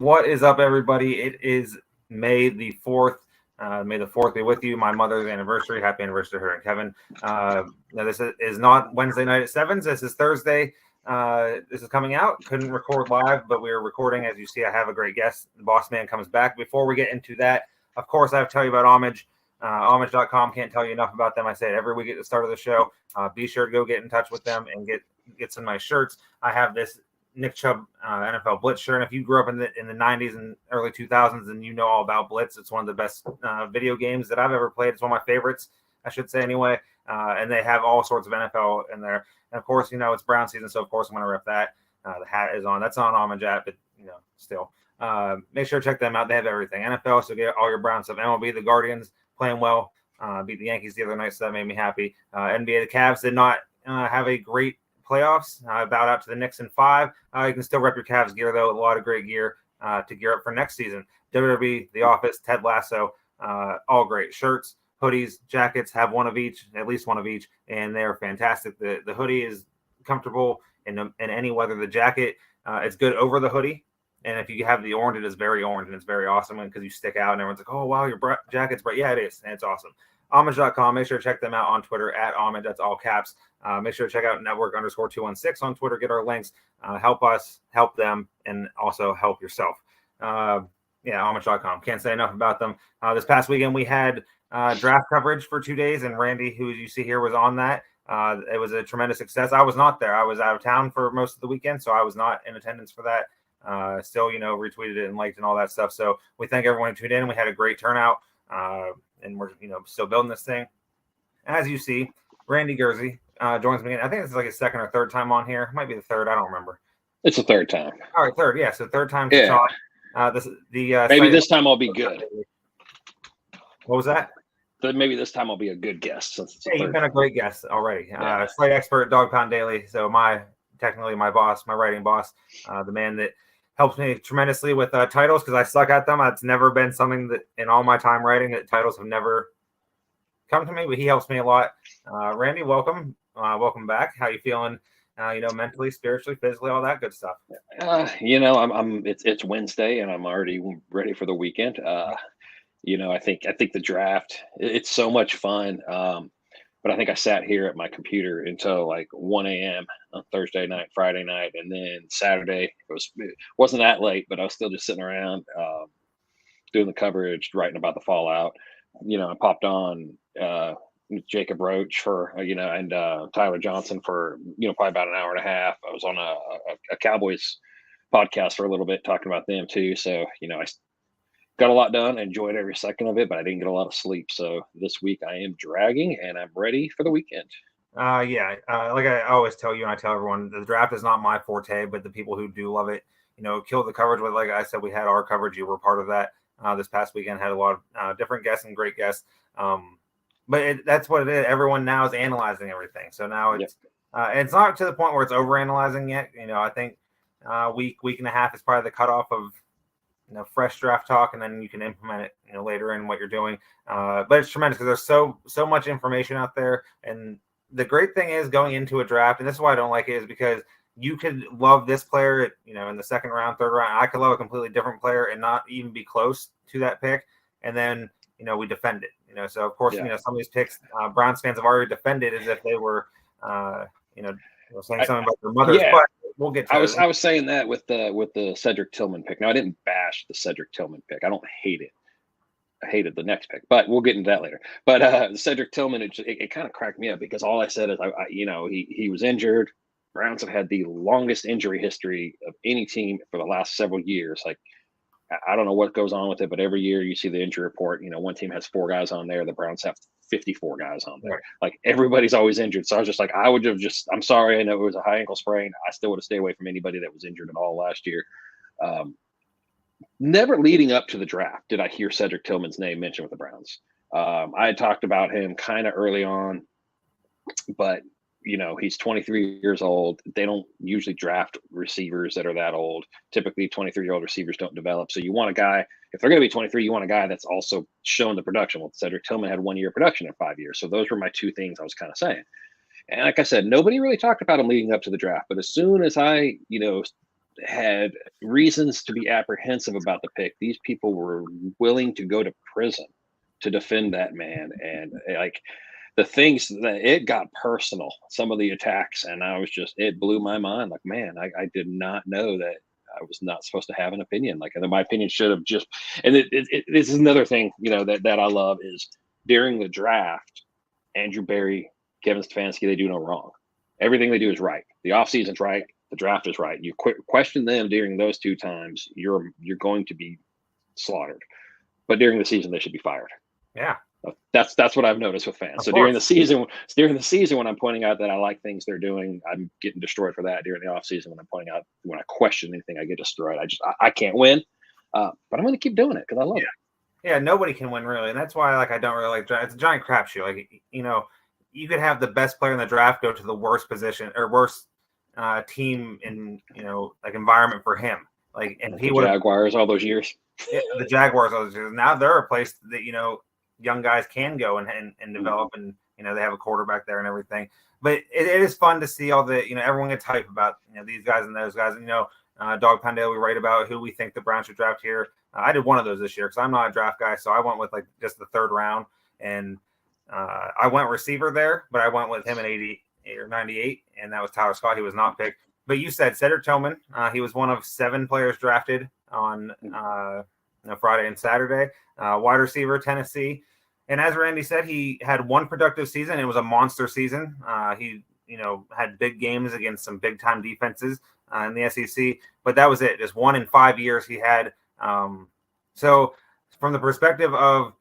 What is up, everybody? It is May the 4th. May the 4th be with you. My mother's anniversary. Happy anniversary to her and Kevin. Now, this is not Wednesday night at 7s. This is Thursday. This is coming out. Couldn't record live, but we are recording. As you see, I have a great guest. The boss man comes back. Before we get into that, of course, I have to tell you about Homage. Homage.com. Can't tell you enough about them. I say it every week at the start of the show. Be sure to go get in touch with them and get some nice shirts. I have this Nick Chubb NFL Blitz shirt. And if you grew up in the 90s and early 2000s and you know all about Blitz, it's one of the best video games that I've ever played. It's one of my favorites, I should say anyway. And they have all sorts of NFL in there. And of course, it's Brown season, so of course I'm going to rep that. The hat is on. That's on Homage app, but still. Make sure to check them out. They have everything. NFL, so get all your Brown stuff. MLB, the Guardians playing well. Beat the Yankees the other night, so that made me happy. NBA, the Cavs did not have a great playoffs. Bowed out to the Knicks in 5. You can still rep your Cavs gear, though. A lot of great gear to gear up for next season. WWE, The Office, Ted Lasso, all great. Shirts, hoodies, jackets, have one of each, at least one of each, and they're fantastic. The hoodie is comfortable in any weather. The jacket, it's good over the hoodie. And if you have the orange, it is very orange, and it's very awesome because you stick out, and everyone's like, oh, wow, your jacket's bright. Yeah, it is, and it's awesome. Homage.com. Make sure to check them out on Twitter at Homage. That's all caps. Make sure to check out network_216 on Twitter. Get our links. Help us, help them, and also help yourself. Homage.com. Can't say enough about them. This past weekend, we had draft coverage for 2 days, and Randy, who you see here, was on that. It was a tremendous success. I was not there. I was out of town for most of the weekend, so I was not in attendance for that. Still, retweeted it and liked and all that stuff. So we thank everyone who tuned in. We had a great turnout. And we're still building this thing. As you see, Randy Gurzy joins me again. I think this is like his second or third time on here. Might be the third. I don't remember. It's the third time. All right, third. Yeah, so third time. Yeah. Maybe this time I'll be good. What was that? Maybe this time I'll be a good guest. Since it's you've been a great guest already. Yeah. Slate expert, Dog Pound Daily. So technically my boss, my writing boss, the man that helps me tremendously with titles because I suck at them. It's never been something that in all my time writing that titles have never come to me, but he helps me a lot. Randy, welcome. Welcome back. How you feeling? Mentally, spiritually, physically, all that good stuff. It's Wednesday and I'm already ready for the weekend. I think the draft, it's so much fun. But I think I sat here at my computer until like 1 a.m. on Thursday night, Friday night, and then Saturday. It wasn't that late, but I was still just sitting around doing the coverage, writing about the fallout. I popped on Jacob Roach for and Tyler Johnson for probably about an hour and a half. I was on a Cowboys podcast for a little bit talking about them too. So I got a lot done, enjoyed every second of it, but I didn't get a lot of sleep. So this week I am dragging and I'm ready for the weekend. Like I always tell you and I tell everyone, the draft is not my forte, but the people who do love it, kill the coverage with, like I said, we had our coverage. You were part of that. This past weekend had a lot of different guests and great guests. But that's what it is. Everyone now is analyzing everything. So now it's it's not to the point where it's overanalyzing yet. I think week and a half is probably the cutoff of fresh draft talk, and then you can implement it, later in what you're doing. But it's tremendous because there's so much information out there. And the great thing is going into a draft, and this is why I don't like it, is because you could love this player, in the second round, third round. I could love a completely different player and not even be close to that pick. And then, we defend it, So of course, some of these picks, Browns fans have already defended as if they were, saying something about their mothers. Yeah. But we'll get to I was saying that with the Cedric Tillman pick. Now I didn't bash the Cedric Tillman pick. I don't hate it. I hated the next pick, but we'll get into that later. But Cedric Tillman, it kind of cracked me up because all I said is, he was injured. Browns have had the longest injury history of any team for the last several years. Like, I don't know what goes on with it, but every year you see the injury report. One team has 4 guys on there. The Browns have 54 guys on there. Right. Like, everybody's always injured. So I was just like, I'm sorry. I know it was a high ankle sprain. I still would have stayed away from anybody that was injured at all last year. Never leading up to the draft did I hear Cedric Tillman's name mentioned with the Browns. I had talked about him kind of early on, but he's 23 years old. They don't usually draft receivers that are that old. Typically 23-year-old receivers don't develop. So you want a guy, if they're going to be 23, you want a guy that's also shown the production. Well, Cedric Tillman had 1 year of production in 5 years. So those were my 2 things I was kind of saying. And like I said, nobody really talked about him leading up to the draft. But as soon as I, had reasons to be apprehensive about the pick. These people were willing to go to prison to defend that man, and like the things that it got personal, some of the attacks, and it blew my mind. Like, man, I did not know that I was not supposed to have an opinion. Like, and my opinion should have just. And this is another thing, that I love is during the draft, Andrew Berry, Kevin Stefanski, they do no wrong. Everything they do is right. The offseason's right. The draft is right. You question them during those two times, you're going to be slaughtered. But during the season, they should be fired. Yeah. That's what I've noticed with fans. So during the season when I'm pointing out that I like things they're doing, I'm getting destroyed for that. During the offseason when I'm pointing out, when I question anything, I get destroyed. I can't win, but I'm going to keep doing it because I love it. Yeah, nobody can win really, and that's why I don't really like draft. It's a giant crapshoot. Like, you could have the best player in the draft go to the worst position or worst team in environment for him. Like, and he would Jaguars all those years. Yeah, the Jaguars all those years. Now they're a place that young guys can go and develop, and they have a quarterback there and everything. But it is fun to see all the everyone gets hype about these guys and those guys. And Dog Pound Daily, we write about who we think the Browns should draft here. I did one of those this year because I'm not a draft guy, so I went with just the third round, and I went receiver there, but I went with him in 88 or 98, and that was Tyler Scott. He was not picked. But you said Cedric Tillman. He was one of 7 players drafted on Friday and Saturday. Wide receiver, Tennessee. And as Randy said, he had one productive season. It was a monster season. He, had big games against some big-time defenses in the SEC. But that was it. Just 1 in 5 years he had. So from the perspective of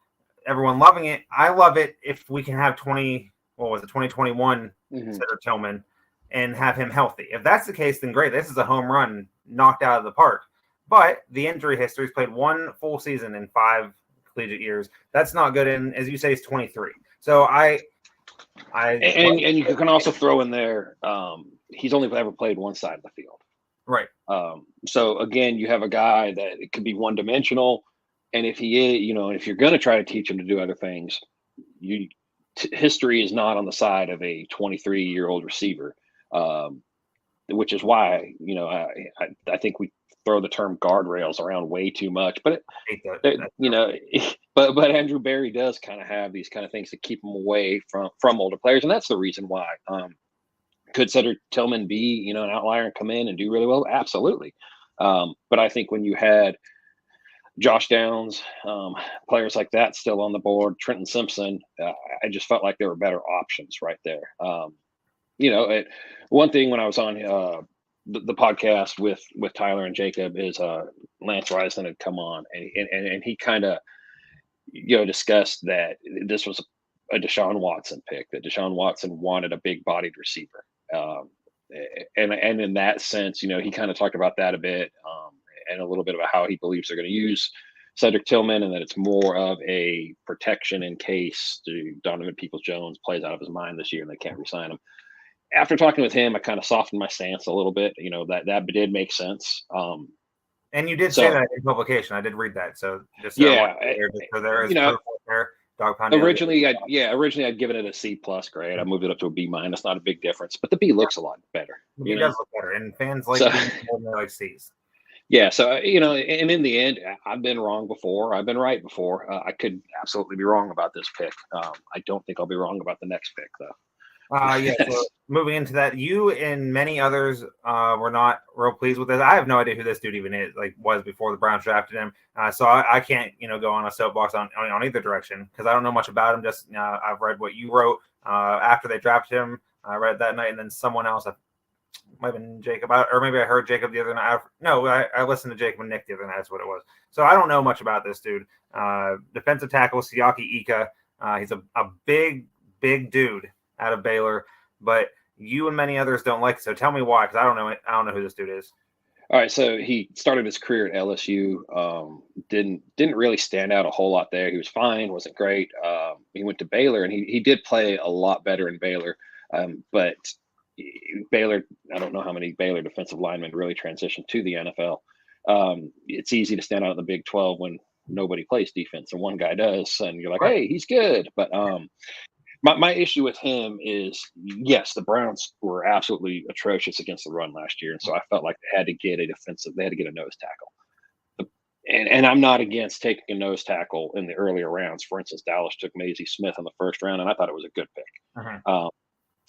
everyone loving it, I love it if we can have 2021 Cedric Tillman and have him healthy. If that's the case, then great. This is a home run knocked out of the park. But the injury history, he's played 1 full season in 5 collegiate years. That's not good. And as you say, he's 23. So and you can also throw in there, he's only ever played one side of the field. Right. So again, you have a guy that it could be one dimensional. And if he is, if you're going to try to teach him to do other things, history is not on the side of a 23-year-old receiver, which is why, I think we throw the term guardrails around way too much, but but Andrew Berry does kind of have these kind of things to keep him away from older players. And that's the reason why. Could Cedric Tillman be, an outlier and come in and do really well? Absolutely. But I think when you had Josh Downs, players like that still on the board, Trenton Simpson, I just felt like there were better options right there. One thing when I was on the podcast with Tyler and Jacob is Lance Rison had come on and he kind of discussed that this was a Deshaun Watson pick, that Deshaun Watson wanted a big bodied receiver, and in that sense, he kind of talked about that a bit, and a little bit about how he believes they're going to use Cedric Tillman, and that it's more of a protection in case Donovan Peoples-Jones plays out of his mind this year and they can't re-sign him. After talking with him, I kind of softened my stance a little bit. That did make sense. And you did say that in publication. I did read that. So just there is Dog Pound. Originally I'd given it a C+ grade. I moved it up to a B-. Not a big difference, but the B looks a lot better. It does look better, and fans like B's more than they like C's. Yeah, so and in the end, I've been wrong before. I've been right before. I could absolutely be wrong about this pick. I don't think I'll be wrong about the next pick, though. So moving into that, you and many others were not real pleased with this. I have no idea who this dude even was before the Browns drafted him. So I can't go on a soapbox on either direction because I don't know much about him. Just I've read what you wrote after they drafted him. I read that night, and then someone else, might have been Jacob, or maybe I heard Jacob the other night. I listened to Jacob and Nick the other night. That's what it was. So I don't know much about this dude. Defensive tackle Siaki Ika. He's a big dude out of Baylor, but you and many others don't like it. So tell me why, because I don't know who this dude is. All right, so he started his career at LSU. Didn't really stand out a whole lot there. He was fine, wasn't great. He went to Baylor, and he did play a lot better in Baylor. But Baylor, I don't know how many Baylor defensive linemen really transitioned to the NFL. It's easy to stand out in the Big 12 when nobody plays defense and one guy does, and you're like, hey, he's good. But My issue with him is, yes, the Browns were absolutely atrocious against the run last year, and so I felt like they had to get a defensive. They had to get a nose tackle. And I'm not against taking a nose tackle in the earlier rounds. For instance, Dallas took Maisie Smith in the first round, and I thought it was a good pick. Uh-huh.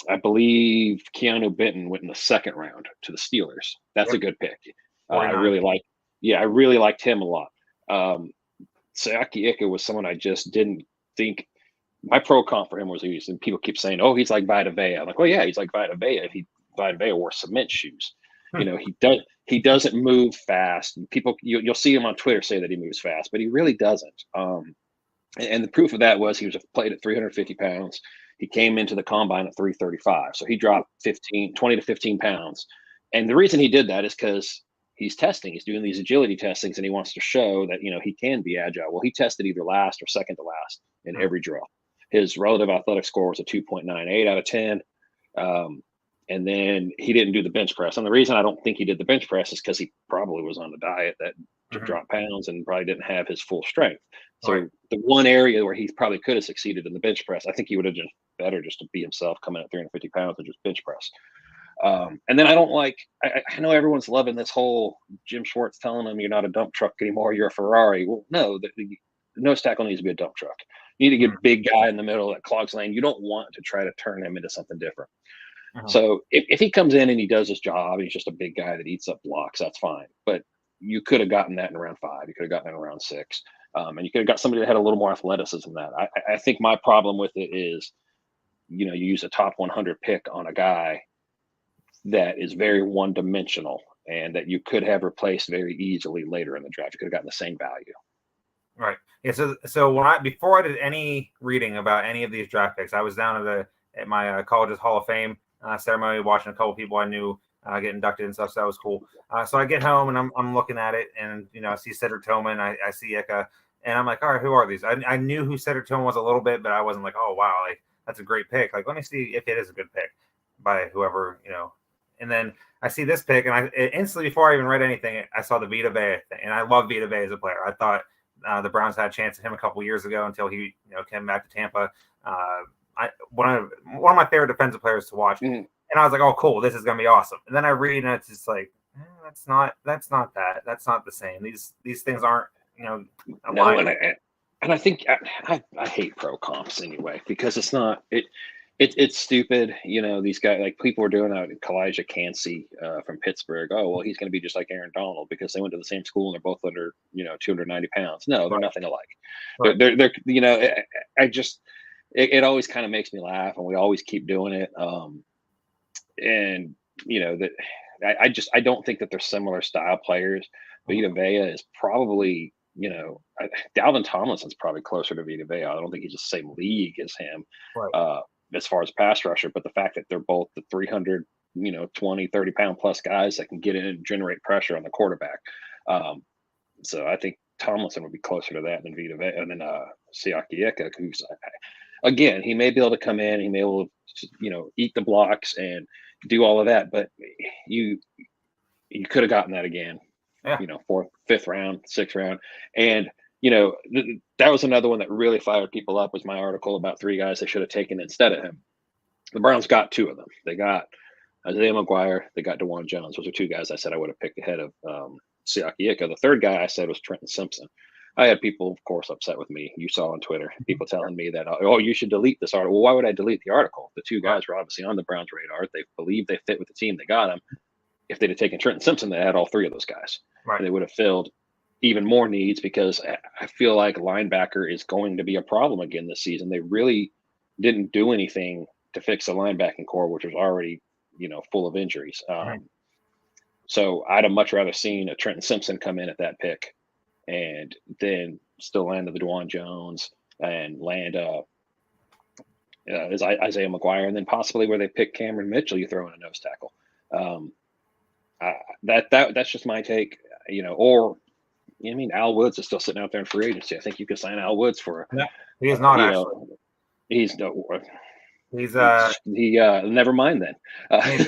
I believe Keanu Benton went in the second round to the Steelers. That's a good pick. I really liked him a lot. Siaki Ika was someone I just didn't think. My pro comp for him was easy. And people keep saying, "Oh, he's like Vita Vea." I'm like, "Well, yeah, he's like Vita Vea if Vita Vea wore cement shoes." He doesn't move fast. People, you'll see him on Twitter say that he moves fast, but he really doesn't. And the proof of that was he was played at 350 pounds. He came into the combine at 335, so he dropped 20 to 15 pounds. And the reason he did that is because he's testing. He's doing these agility testings, and he wants to show that he can be agile. Well, he tested either last or second to last in every drill. His relative athletic score was a 2.98 out of 10. And then he didn't do the bench press. And the reason I don't think he did the bench press is because he probably was on a diet that to drop pounds and probably didn't have his full strength. So the one area where he probably could have succeeded in the bench press, I think he would have done better just to be himself, coming at 350 pounds and just bench press. And then I don't like, I know everyone's loving this whole Jim Schwartz telling him you're not a dump truck anymore, you're a Ferrari. Well, no, the nose tackle needs to be a dump truck. You need to get a big guy in the middle that clogs lane. You don't want to try to turn him into something different. So if he comes in and he does his job, he's just a big guy that eats up blocks, that's fine. But you could have gotten that in round 5. You could have gotten it in round 6. And you could have got somebody that had a little more athleticism than that. I think my problem with it is, you use a top 100 pick on a guy that is very one-dimensional and that you could have replaced very easily later in the draft. You could have gotten the same value. Right. Yeah. So before I did any reading about any of these draft picks, I was down at my college's Hall of Fame ceremony, watching a couple people I knew get inducted and stuff. So that was cool. So I get home and I'm looking at it, and I see Cedric Tillman, I see Ika, and I'm like, all right, who are these? I knew who Cedric Tillman was a little bit, but I wasn't like, oh wow, like that's a great pick. Like, let me see if it is a good pick by whoever. And then I see this pick, and I instantly, before I even read anything, I saw the Vita Vea thing, and I love Vita Vea as a player. I thought the Browns had a chance at him a couple years ago until he came back to Tampa. One of my favorite defensive players to watch, and I was like, oh cool, this is gonna be awesome. And then I read, and it's just like, that's not that's not the same. These things aren't No, and I think I hate pro comps anyway, because it's not it's stupid. These guys, like people were doing out Kalijah Cansey from Pittsburgh. Oh well, he's going to be just like Aaron Donald because they went to the same school and they're both under 290 pounds. No, they're nothing alike. Right. They're it always kind of makes me laugh, and we always keep doing it. And that I don't think that they're similar style players. Vita Vea is probably Dalvin Tomlinson's probably closer to Vita Vea. I don't think he's the same league as him. Right. As far as pass rusher, but the fact that they're both the 300, 20, 30 pound plus guys that can get in and generate pressure on the quarterback. So I think Tomlinson would be closer to that than Vita Vea, and then Siaki Ika, who's, again, he may be able to come in, he may be able to, eat the blocks and do all of that, but you could have gotten that again, 4th, 5th round, 6th round. And, that was another one that really fired people up, was my article about 3 guys they should have taken instead of him. The Browns got 2 of them. They got Isaiah McGuire. They got DeJuan Jones. Those are 2 guys I said I would have picked ahead of Siaki Ika. The 3rd guy I said was Trenton Simpson. I had people, of course, upset with me. You saw on Twitter, people telling me that, oh, you should delete this article. Well, why would I delete the article? The 2 guys were obviously on the Browns' radar. They believe they fit with the team. They got them. If they'd have taken Trenton Simpson, they had all 3 of those guys. Right. And they would have filled even more needs, because I feel like linebacker is going to be a problem again this season. They really didn't do anything to fix the linebacking core, which was already, full of injuries. So I'd have much rather seen a Trenton Simpson come in at that pick and then still land the DeJuan Jones and land Isaiah McGuire, and then possibly where they pick Cameron Mitchell, you throw in a nose tackle. That's just my take, or Al Woods is still sitting out there in free agency. I think you could sign Al Woods for. No, he is not actually. He's he never mind then. I'm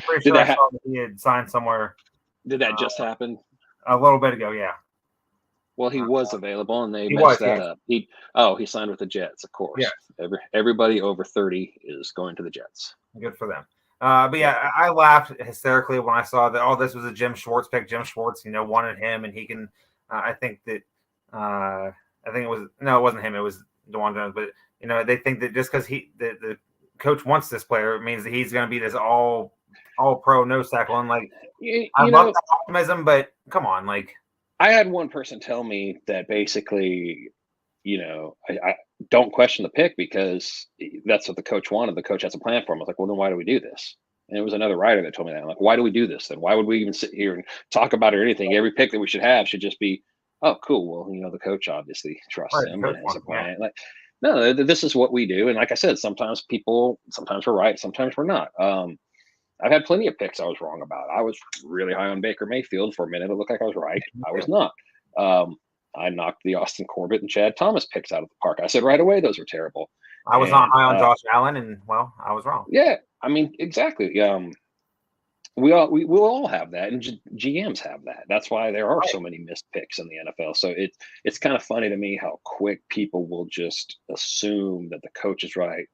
pretty sure I saw that he had signed somewhere. Did that just happen? A little bit ago, yeah. Well, he was available, and they He messed was, that yes. up. He signed with the Jets, of Yeah, course. Everybody over 30 is going to the Jets. good for them. But Yeah. yeah, I laughed hysterically when I saw that. Oh, this was a Jim Schwartz pick. Jim Schwartz, wanted him, and he can. I think that. I think it was no, it wasn't him. It was DeWan Jones. But they think that just because the coach wants this player, it means that he's going to be this all pro nose tackle. And like, I You love know, that optimism, but come on, like. I had one person tell me that basically, I don't question the pick because that's what the coach wanted. The coach has a plan for him. I was like, well, then why do we do this? And it was another writer that told me that. I'm like, why do we do this then? Why would we even sit here and talk about it or anything? Every pick that we should have should just be, oh, cool. Well, the coach obviously trusts Right, the him coach and has a wants him, yeah. plan. Like, no, this is what we do. And like I said, sometimes we're right, sometimes we're not. I've had plenty of picks I was wrong about. I was really high on Baker Mayfield for a minute. It looked like I was right. I was not. Um, I knocked the Austin Corbett and Chad Thomas picks out of the park. I said right away those were terrible. I was not And high on Josh Allen, and well, I was wrong. yeah, I mean exactly. We'll all have that, and GMs have that. That's why there are so many missed picks in the NFL. So it's kind of funny to me how quick people will just assume that the coach is right,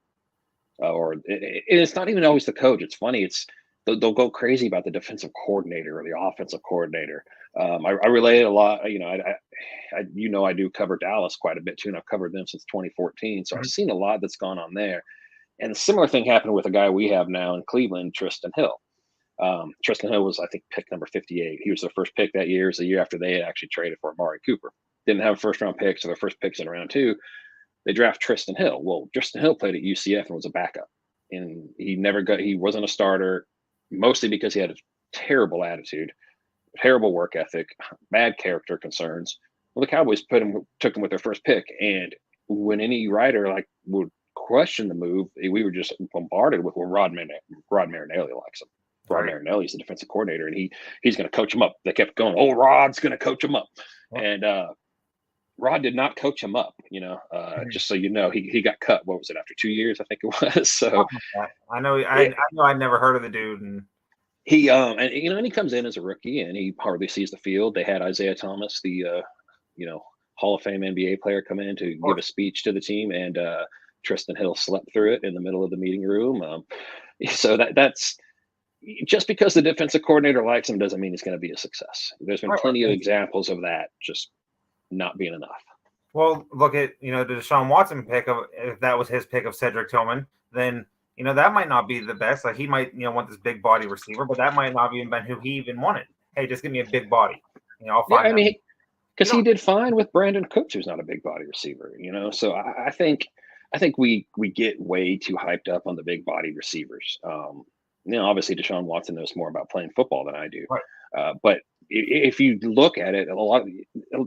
it's not even always the coach. It's funny. They'll go crazy about the defensive coordinator or the offensive coordinator. I relate a lot. I do cover Dallas quite a bit too, and I've covered them since 2014. So I've seen a lot that's gone on there. And a similar thing happened with a guy we have now in Cleveland, Tristan Hill. Tristan Hill was, I think, pick number 58. He was their first pick that year. It was the year after they had actually traded for Amari Cooper. Didn't have a first round pick, so their first picks in round 2. They draft Tristan Hill. Well, Tristan Hill played at UCF and was a backup, and he wasn't a starter, mostly because he had a terrible attitude, terrible work ethic, bad character concerns. Well, the Cowboys took him with their first pick, and when any writer would question the move, we were just bombarded with, well, Rod Marinelli likes him. Rod Marinelli's the defensive coordinator, and he's going to coach him up. They kept going, oh, Rod's going to coach him up, and Rod did not coach him up, just so you know, he got cut. What was it, after 2 years, I think it was. So I know I'd never heard of the dude, and he and he comes in as a rookie and he hardly sees the field. They had Isaiah Thomas, the Hall of Fame NBA player, come in to give a speech to the team, and Tristan Hill slept through it in the middle of the meeting room. So that's just because the defensive coordinator likes him doesn't mean he's going to be a success. There's been plenty of examples of that just not being enough. Well, look at the Deshaun Watson pick of, if that was his pick of Cedric Tillman, then that might not be the best. Like, he might want this big body receiver, but that might not have even been who he even wanted. Hey, just give me a big body. I'll find. Yeah, I mean, because he did fine with Brandon Cooks, who's not a big body receiver. So I think we get way too hyped up on the big body receivers. Obviously Deshaun Watson knows more about playing football than I do, but if you look at it,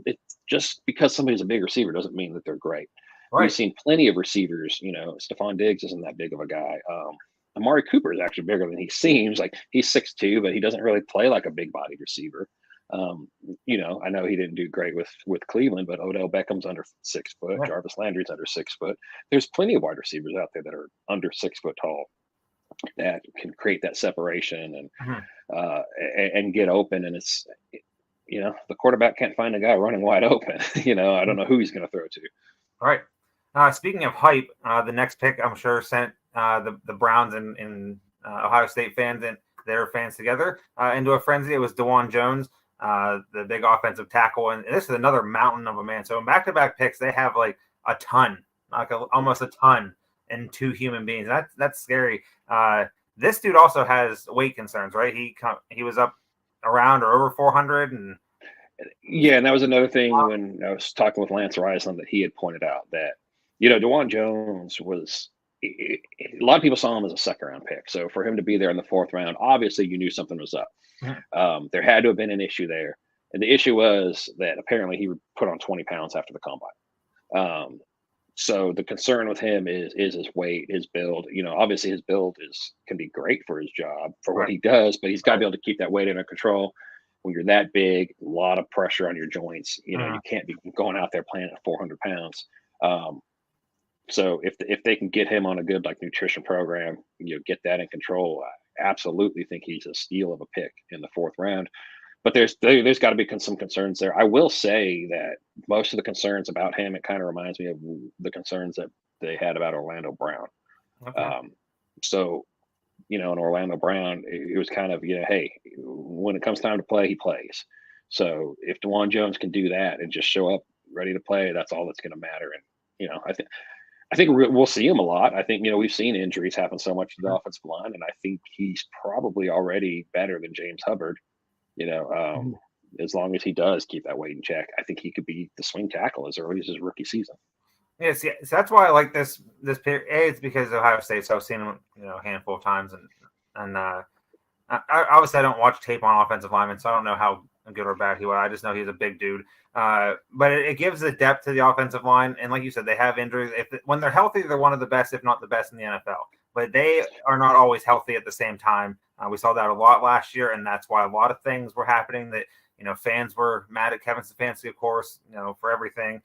it's just because somebody's a big receiver doesn't mean that they're great. Right. We've seen plenty of receivers. Stephon Diggs isn't that big of a guy. Amari Cooper is actually bigger than he seems. Like, he's 6'2", but he doesn't really play like a big body receiver. I know he didn't do great with Cleveland, but Odell Beckham's under 6 foot. Right. Jarvis Landry's under 6 foot. There's plenty of wide receivers out there that are under 6 foot tall that can create that separation and get open. And it's, the quarterback can't find a guy running wide open. I don't know who he's going to throw to. All right. Speaking of hype, the next pick, I'm sure, sent the Browns and Ohio State fans and their fans together into a frenzy. It was DeWan Jones, the big offensive tackle. And this is another mountain of a man. So in back-to-back picks, they have like a ton, almost a ton in 2 human beings. That's scary. This dude also has weight concerns, right? He was up around or over 400, and yeah, and that was another thing when I was talking with Lance Reisland that he had pointed out that DeWan Jones was. A lot of people saw him as a second-round pick, so for him to be there in the 4th round, obviously you knew something was up. There had to have been an issue there, and the issue was that apparently he would put on 20 pounds after the combine. So the concern with him is his weight, his build. Obviously his build can be great for his job, for what he does, but he's got to be able to keep that weight under control. When you're that big, a lot of pressure on your joints. You can't be going out there playing at 400 pounds. So if they can get him on a good nutrition program, get that in control, I absolutely think he's a steal of a pick in the 4th round. but there's got to be some concerns there. I will say that most of the concerns about him, it kind of reminds me of the concerns that they had about Orlando Brown. Okay. So, in Orlando Brown, it was kind of, hey, when it comes time to play, he plays. So if DeJuan Jones can do that and just show up ready to play, that's all that's going to matter. And, I think we'll see him a lot. I think, we've seen injuries happen so much to the offensive line, and I think he's probably already better than James Hubbard. As long as he does keep that weight in check, I think he could be the swing tackle as early as his rookie season. Yes, yeah, so that's why I like this period. It's because of Ohio State, so I've seen him, a handful of times, and I obviously I don't watch tape on offensive linemen, so I don't know how good or bad he was. I just know he's a big dude. But it gives the depth to the offensive line, and like you said, they have injuries. When they're healthy, they're one of the best, if not the best, in the NFL. But they are not always healthy at the same time. We saw that a lot last year, and that's why a lot of things were happening. That fans were mad at Kevin Stefanski, of course, for everything.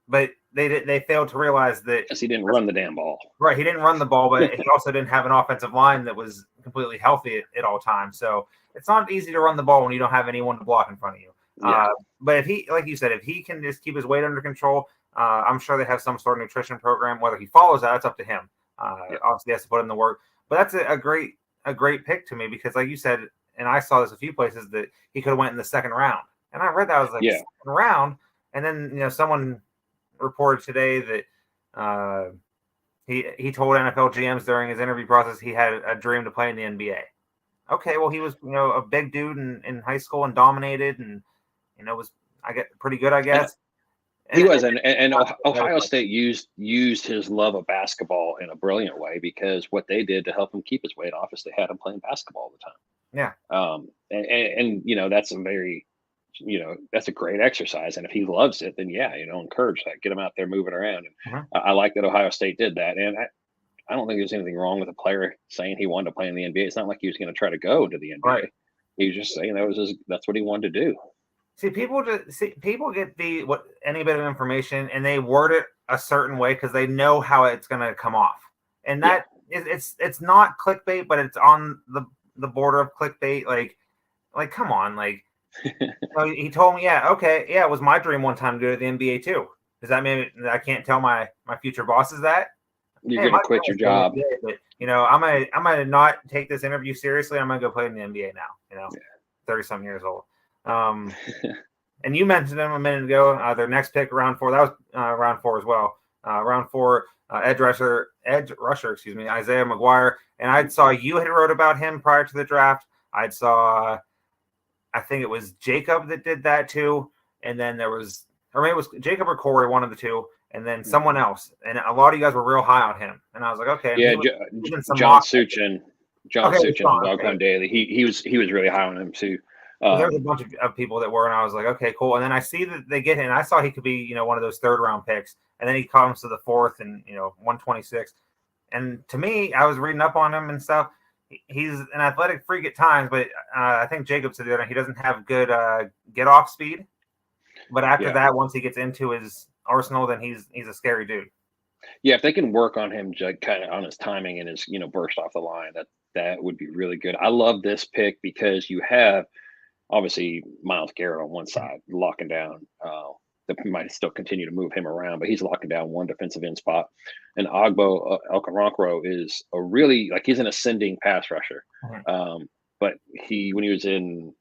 But they failed to realize that because he didn't run the damn ball. Right, he didn't run the ball, but he also didn't have an offensive line that was completely healthy at all times. So it's not easy to run the ball when you don't have anyone to block in front of you. Yeah. But if he, like you said, if he can just keep his weight under control, I'm sure they have some sort of nutrition program. Whether he follows that, it's up to him. Obviously, he has to put in the work. But that's a great pick to me because, like you said, and I saw this a few places, that he could have went in the second round. And I read that, I was like, second round? And then, someone reported today that he told NFL GMs during his interview process he had a dream to play in the NBA. Okay, well, he was a big dude in high school and dominated, and was pretty good, I guess. He was, and Ohio State used his love of basketball in a brilliant way, because what they did to help him keep his weight off is they had him playing basketball all the time. Yeah. And that's a very that's a great exercise. And if he loves it, then encourage that, get him out there moving around. And I like that Ohio State did that. And I don't think there's anything wrong with a player saying he wanted to play in the NBA. It's not like he was going to try to go to the NBA. Right. He was just saying that's what he wanted to do. See, people get any bit of information and they word it a certain way because they know how it's going to come off. And that it's not clickbait, but it's on the border of clickbait. Like come on, like. He told me, it was my dream one time to go to the NBA too. Does that mean that I can't tell my future bosses that? You're gonna quit your job. NBA, but I'm gonna not take this interview seriously. I'm gonna go play in the NBA now. 30-something years old. And you mentioned them a minute ago. Their next pick, round 4. That was round 4 as well. Round 4, edge rusher, Isaiah McGuire. And I saw you had wrote about him prior to the draft. I think it was Jacob that did that too. And then there was, or maybe it was Jacob or Corey, one of the two, and then someone else. And a lot of you guys were real high on him. And I was like, okay. Yeah, John Suchin of Doggone Daily. He was really high on him too. There was a bunch of people that were, and I was like, okay, cool. And then I see that they get him, and I saw he could be, one of those third-round picks. And then he comes to the 4th and, 126. And to me, I was reading up on him and stuff. He's an athletic freak at times, but I think Jacob said the other, he doesn't have good get-off speed. But after that, once he gets into his arsenal, then he's a scary dude. Yeah, if they can work on him kind of on his timing and his burst off the line, that would be really good. I love this pick because you have obviously Myles Garrett on one side locking down. They might still continue to move him around, but he's locking down one defensive end spot. And Ogbo Okoronkwo is he's an ascending pass rusher. But when he was in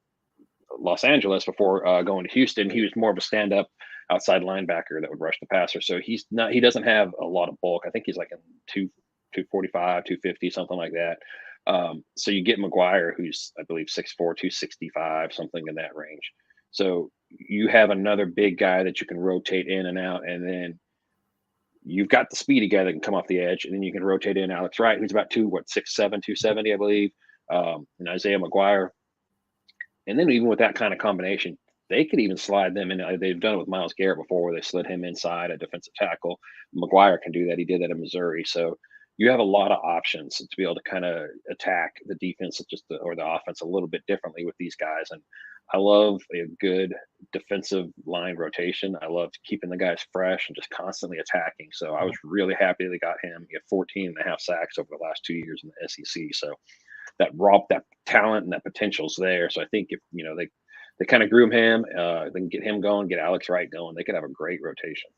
Los Angeles before going to Houston, he was more of a stand-up outside linebacker that would rush the passer. So he doesn't have a lot of bulk. I think he's like in 245, 250, something like that. So you get McGuire, who's I believe 6'4", 265, something in that range. So you have another big guy that you can rotate in and out, and then you've got the speedy guy that can come off the edge, and then you can rotate in Alex Wright, who's about 6'7", 270, I believe, and Isaiah McGuire. And then even with that kind of combination, they could even slide them in. They've done it with Myles Garrett before, where they slid him inside a defensive tackle. McGuire can do that. He did that in Missouri. So you have a lot of options to be able to kind of attack the defense or the offense a little bit differently with these guys. And I love a good defensive line rotation. I love keeping the guys fresh and just constantly attacking. So I was really happy they got him. He had 14.5 sacks over the last 2 years in the SEC. So that talent and that potential's there. So I think if they kind of groom him, they can get him going, get Alex Wright going. They could have a great rotation.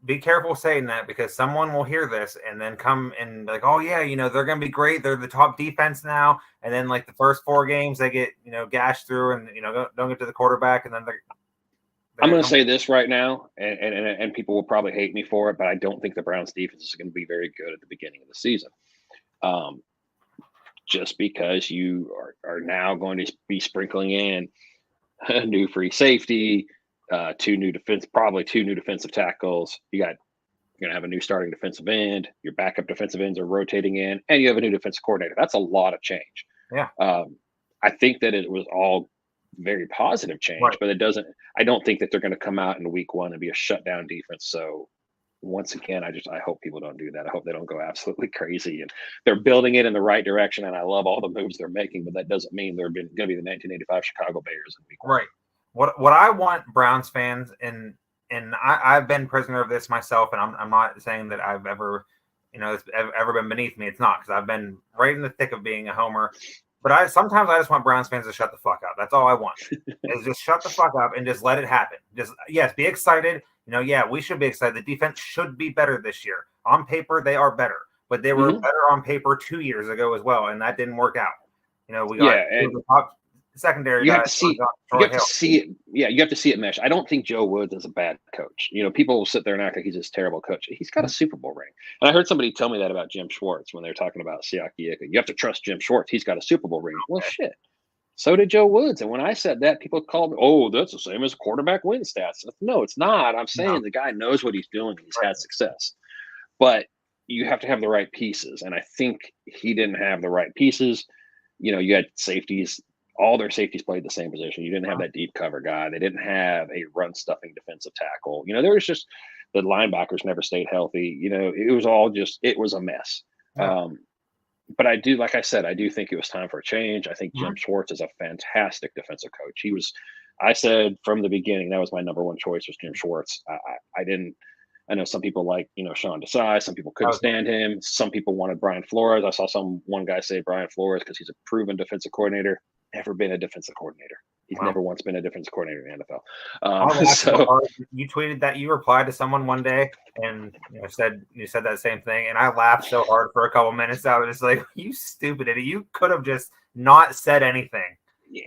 Be careful saying that because someone will hear this and then come and like, oh yeah, they're going to be great. They're the top defense now. And then like the first 4 games they get, gashed through and, don't get to the quarterback. And then I'm going to say this right now, and people will probably hate me for it, but I don't think the Browns defense is going to be very good at the beginning of the season. Just because you are now going to be sprinkling in a new free safety, probably 2 new defensive tackles. You're going to have a new starting defensive end. Your backup defensive ends are rotating in, and you have a new defensive coordinator. That's a lot of change. Yeah. I think that it was all very positive change, right. But I don't think that they're going to come out in week 1 and be a shutdown defense. So once again, I hope people don't do that. I hope they don't go absolutely crazy, and they're building it in the right direction. And I love all the moves they're making, but that doesn't mean they're going to be the 1985 Chicago Bears in week 1. Right. What I want Browns fans, and I've been prisoner of this myself, and I'm not saying that I've ever, it's ever been beneath me. It's not, because I've been right in the thick of being a homer. But sometimes I just want Browns fans to shut the fuck up. That's all I want. Is just shut the fuck up and just let it happen. Just, yes, be excited. Yeah, we should be excited. The defense should be better this year. On paper, they are better. But they were better on paper 2 years ago as well, and that didn't work out. We got the top secondary. You have to see it. Yeah, you have to see it mesh. I don't think Joe Woods is a bad coach. People will sit there and act like he's this terrible coach. He's got a Super Bowl ring. And I heard somebody tell me that about Jim Schwartz when they were talking about Siaki Ika. You have to trust Jim Schwartz. He's got a Super Bowl ring. Well, shit. So did Joe Woods. And when I said that, people called me, oh, that's the same as quarterback win stats. No, it's not. I'm saying the guy knows what he's doing. He's had success. But you have to have the right pieces. And I think he didn't have the right pieces. You had safeties. All their safeties played the same position. You didn't have that deep cover guy. They didn't have a run-stuffing defensive tackle. There was just the linebackers never stayed healthy. It was all it was a mess. Yeah. But I do, like I said, I do think it was time for a change. I think Jim Schwartz is a fantastic defensive coach. I said from the beginning, that was my number 1 choice was Jim Schwartz. I know some people like, Sean Desai. Some people couldn't stand him. Some people wanted Brian Flores. I saw one guy say Brian Flores because he's a proven defensive coordinator. Never been a defensive coordinator. He's never once been a defensive coordinator in the NFL. So you tweeted that you replied to someone one day and you said that same thing, and I laughed so hard for a couple minutes. I was just like, "You stupid idiot! You could have just not said anything,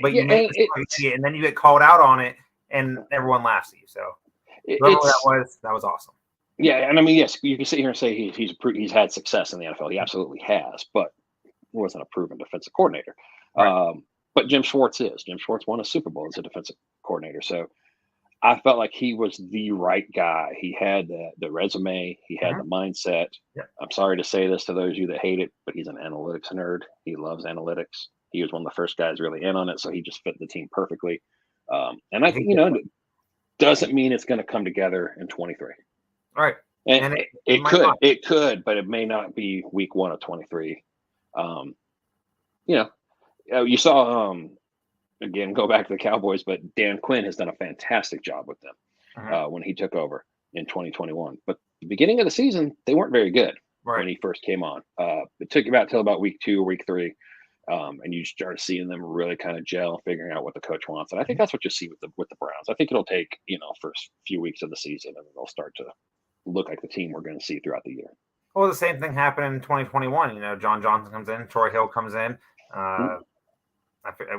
but you made it, and then you get called out on it, and everyone laughs at you." So whoever that was awesome. Yeah, and I mean, yes, you can sit here and say he's had success in the NFL. He absolutely has, but he wasn't a proven defensive coordinator. Right. But Jim Schwartz is. Jim Schwartz won a Super Bowl as a defensive coordinator. So I felt like he was the right guy. He had the resume. He had the mindset. Yeah. I'm sorry to say this to those of you that hate it, but he's an analytics nerd. He loves analytics. He was one of the first guys really in on it, so he just fit the team perfectly. And I think, doesn't mean it's going to come together in 23. All right. And it could, but it may not be week 1 of 23. You saw, again, go back to the Cowboys, but Dan Quinn has done a fantastic job with them when he took over in 2021. But the beginning of the season, they weren't very good when he first came on. It took till about week 2 or week 3, and you start seeing them really kind of gel, figuring out what the coach wants. And I think that's what you see with the Browns. I think it'll take, first few weeks of the season, and they'll start to look like the team we're going to see throughout the year. Well, the same thing happened in 2021. John Johnson comes in, Troy Hill comes in.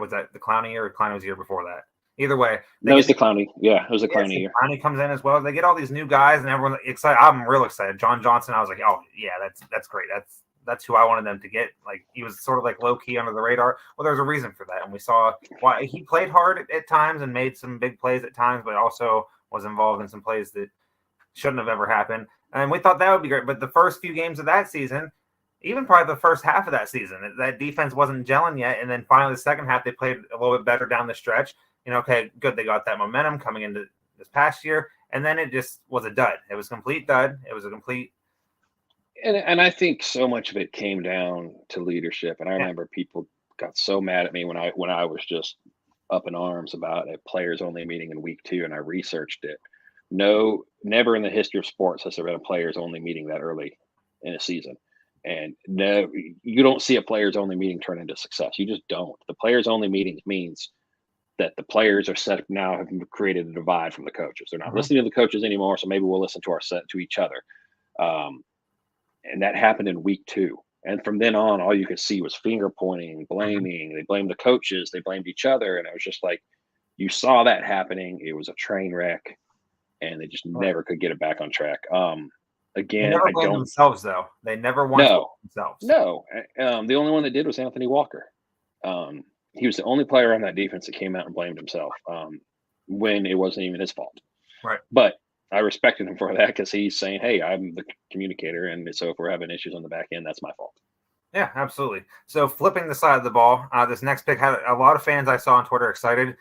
Was that the Clowney year, or Clowney was the year before that? Either way, it was the Clowney. Yeah, it was the Clowney year. Clowney comes in as well. They get all these new guys, and everyone's excited. I'm real excited. John Johnson, I was like, oh yeah, that's great. That's who I wanted them to get. Like, he was sort of like low key under the radar. Well, there's a reason for that, and we saw why he played hard at times and made some big plays at times, but also was involved in some plays that shouldn't have ever happened. And we thought that would be great. But the first few games of that season, even probably the first half of that season, that defense wasn't gelling yet. And then finally the second half, they played a little bit better down the stretch. Okay, good. They got that momentum coming into this past year. And then it just was a dud. It was a complete dud. It was a complete. And I think so much of it came down to leadership. And I remember people got so mad at me when I was just up in arms about a players only meeting in week 2, and I researched it. No, never in the history of sports has there been a players only meeting that early in a season. And no, you don't see a players only meeting turn into success. You just don't. The players only meetings means that the players are set now have created a divide from the coaches. They're not listening to the coaches anymore. So maybe we'll listen to to each other. And that happened in week 2. And from then on, all you could see was finger pointing, blaming. They blamed the coaches. They blamed each other. And it was just like, you saw that happening. It was a train wreck, and they just never could get it back on track. Again, they never I blamed don't. themselves though. They never once blamed themselves. No. The only one that did was Anthony Walker. He was the only player on that defense that came out and blamed himself when it wasn't even his fault. Right. But I respected him for that because he's saying, "Hey, I'm the communicator, and so if we're having issues on the back end, that's my fault." Yeah, absolutely. So flipping the side of the ball, this next pick had a lot of fans I saw on Twitter excited.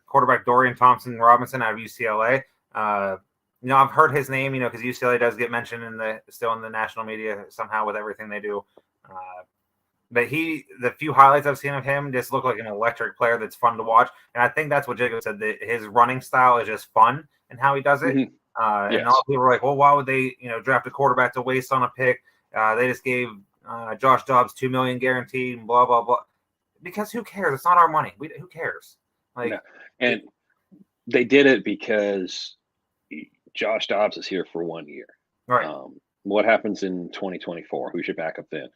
Quarterback Dorian Thompson-Robinson out of UCLA. I've heard his name, because UCLA does get mentioned still in the national media somehow with everything they do. But the few highlights I've seen of him just look like an electric player that's fun to watch. And I think that's what Jacob said, that his running style is just fun and how he does it. Yes. And all people are like, well, why would they, draft a quarterback to waste on a pick? They just gave Josh Dobbs $2 million guaranteed and blah, blah, blah. Because who cares? It's not our money. Who cares? And they did it because Josh Dobbs is here for 1 year. Right. What happens in 2024? Who's your backup then?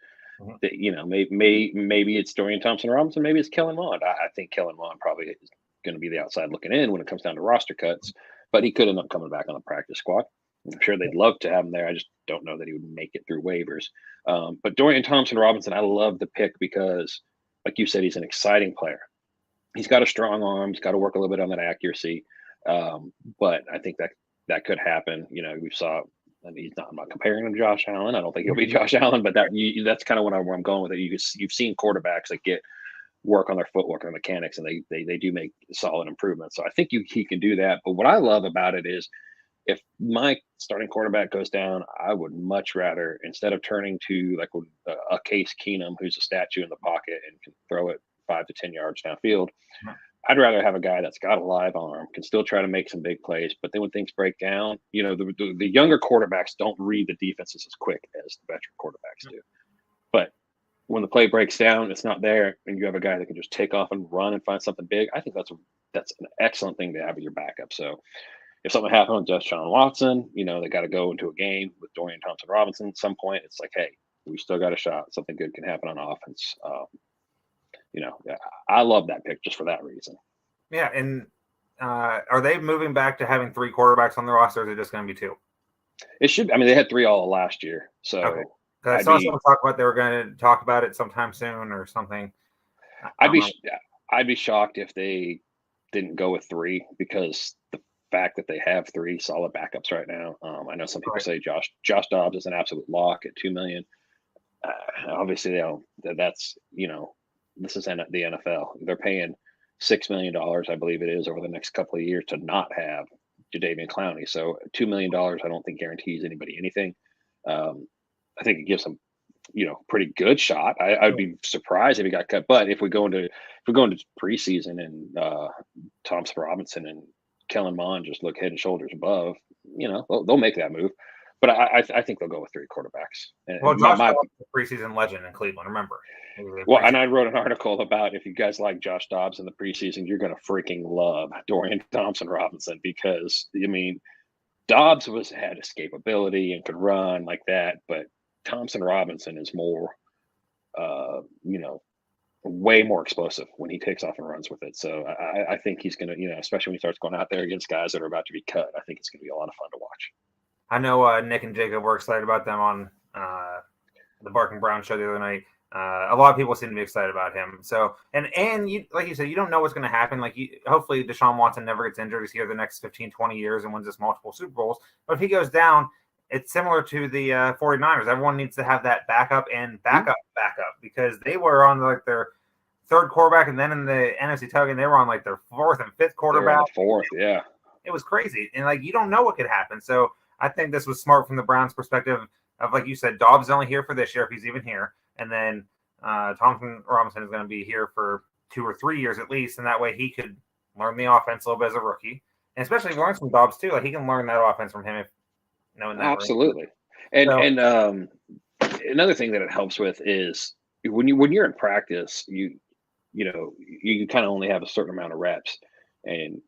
Maybe it's Dorian Thompson-Robinson. Maybe it's Kellen Mond. I think Kellen Mond probably is going to be the outside looking in when it comes down to roster cuts, but he could end up coming back on the practice squad. I'm sure they'd love to have him there. I just don't know that he would make it through waivers. But Dorian Thompson-Robinson, I love the pick because, like you said, he's an exciting player. He's got a strong arm. He's got to work a little bit on that accuracy. But I think that could happen. We saw. And I'm not comparing him to Josh Allen. I don't think he'll be Josh Allen, but that's kind of where I'm going with it. You've seen quarterbacks that get work on their footwork, their mechanics, and they do make solid improvements. So I think he can do that. But what I love about it is, if my starting quarterback goes down, I would much rather, instead of turning to like a Case Keenum, who's a statue in the pocket and can throw it 5 to 10 yards downfield, I'd rather have a guy that's got a live arm, can still try to make some big plays, but then when things break down, the younger quarterbacks don't read the defenses as quick as the veteran quarterbacks do. But when the play breaks down, it's not there, and you have a guy that can just take off and run and find something big. I think that's an excellent thing to have as your backup. So if something happened with Deshaun Watson, they got to go into a game with Dorian Thompson-Robinson at some point. It's like, hey, we still got a shot. Something good can happen on offense. I love that pick just for that reason. Yeah, and are they moving back to having 3 quarterbacks on the roster, or is it just going to be 2? It should. I mean, they had 3 all last year. So okay. I saw someone talk about they were going to talk about it sometime soon or something. I'd be shocked if they didn't go with 3, because the fact that they have 3 solid backups right now. I know some people say Josh Dobbs is an absolute lock at $2 million. Obviously, that's this is the NFL. They're paying $6 million, I believe it is, over the next couple of years to not have Jadeveon Clowney. So $2 million, I don't think guarantees anybody anything. I think it gives them, pretty good shot. I'd be surprised if he got cut. But if we go into preseason and Thompson-Robinson and Kellen Mond just look head and shoulders above, they'll make that move. But I think they'll go with 3 quarterbacks. Well, Josh Dobbs is a preseason legend in Cleveland, remember. Well, and I wrote an article about, if you guys like Josh Dobbs in the preseason, you're going to freaking love Dorian Thompson-Robinson, because, Dobbs had escapability and could run like that, but Thompson-Robinson is more, way more explosive when he takes off and runs with it. So I think he's going to, especially when he starts going out there against guys that are about to be cut, I think it's going to be a lot of fun to watch. I know Nick and Jacob were excited about them on the Bark and Brown show the other night. A lot of people seem to be excited about him. So, and you, like you said, you don't know what's going to happen. Hopefully Deshaun Watson never gets injured. He's here the next 15, 20 years and wins us multiple Super Bowls. But if he goes down, it's similar to the 49ers. Everyone needs to have that backup because they were on their 3rd quarterback, and then in the NFC title, they were on their 4th and 5th quarterback. 4th, yeah. It was crazy. And you don't know what could happen. So I think this was smart from the Browns' perspective of, like you said, Dobbs is only here for this year if he's even here. And then Thompson-Robinson is going to be here for 2 or 3 years at least. And that way he could learn the offense a little bit as a rookie. And especially if he learns from Dobbs too. He can learn that offense from him if knowing that. Absolutely. And another thing that it helps with is when you're in practice, you kind of only have a certain amount of reps and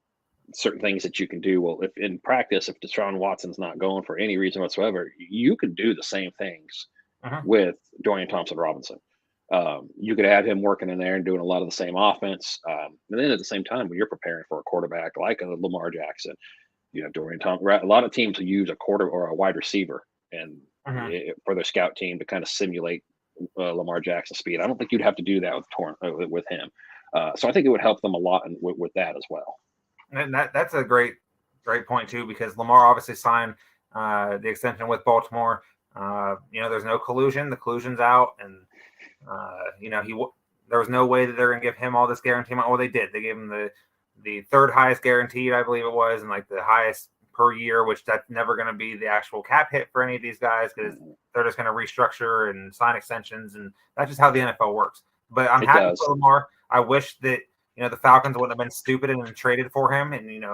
certain things that you can do. Well, if in practice, if Deshaun Watson's not going for any reason whatsoever, you can do the same things with Dorian Thompson Robinson. You could have him working in there and doing a lot of the same offense. And then at the same time, when you're preparing for a quarterback like a Lamar Jackson, Dorian Thompson, a lot of teams will use a quarter or a wide receiver and for their scout team to kind of simulate Lamar Jackson's speed. I don't think you'd have to do that with him. So I think it would help them a lot with that as well. And that's a great point too, because Lamar obviously signed the extension with Baltimore. There's no collusion. The collusion's out, and there was no way that they're going to give him all this guarantee amount. Well, they did. They gave him the third highest guaranteed, I believe it was, and like the highest per year, which that's never going to be the actual cap hit for any of these guys because they're just going to restructure and sign extensions, and that's just how the NFL works. But I'm happy for Lamar. I wish that the Falcons wouldn't have been stupid and traded for him, and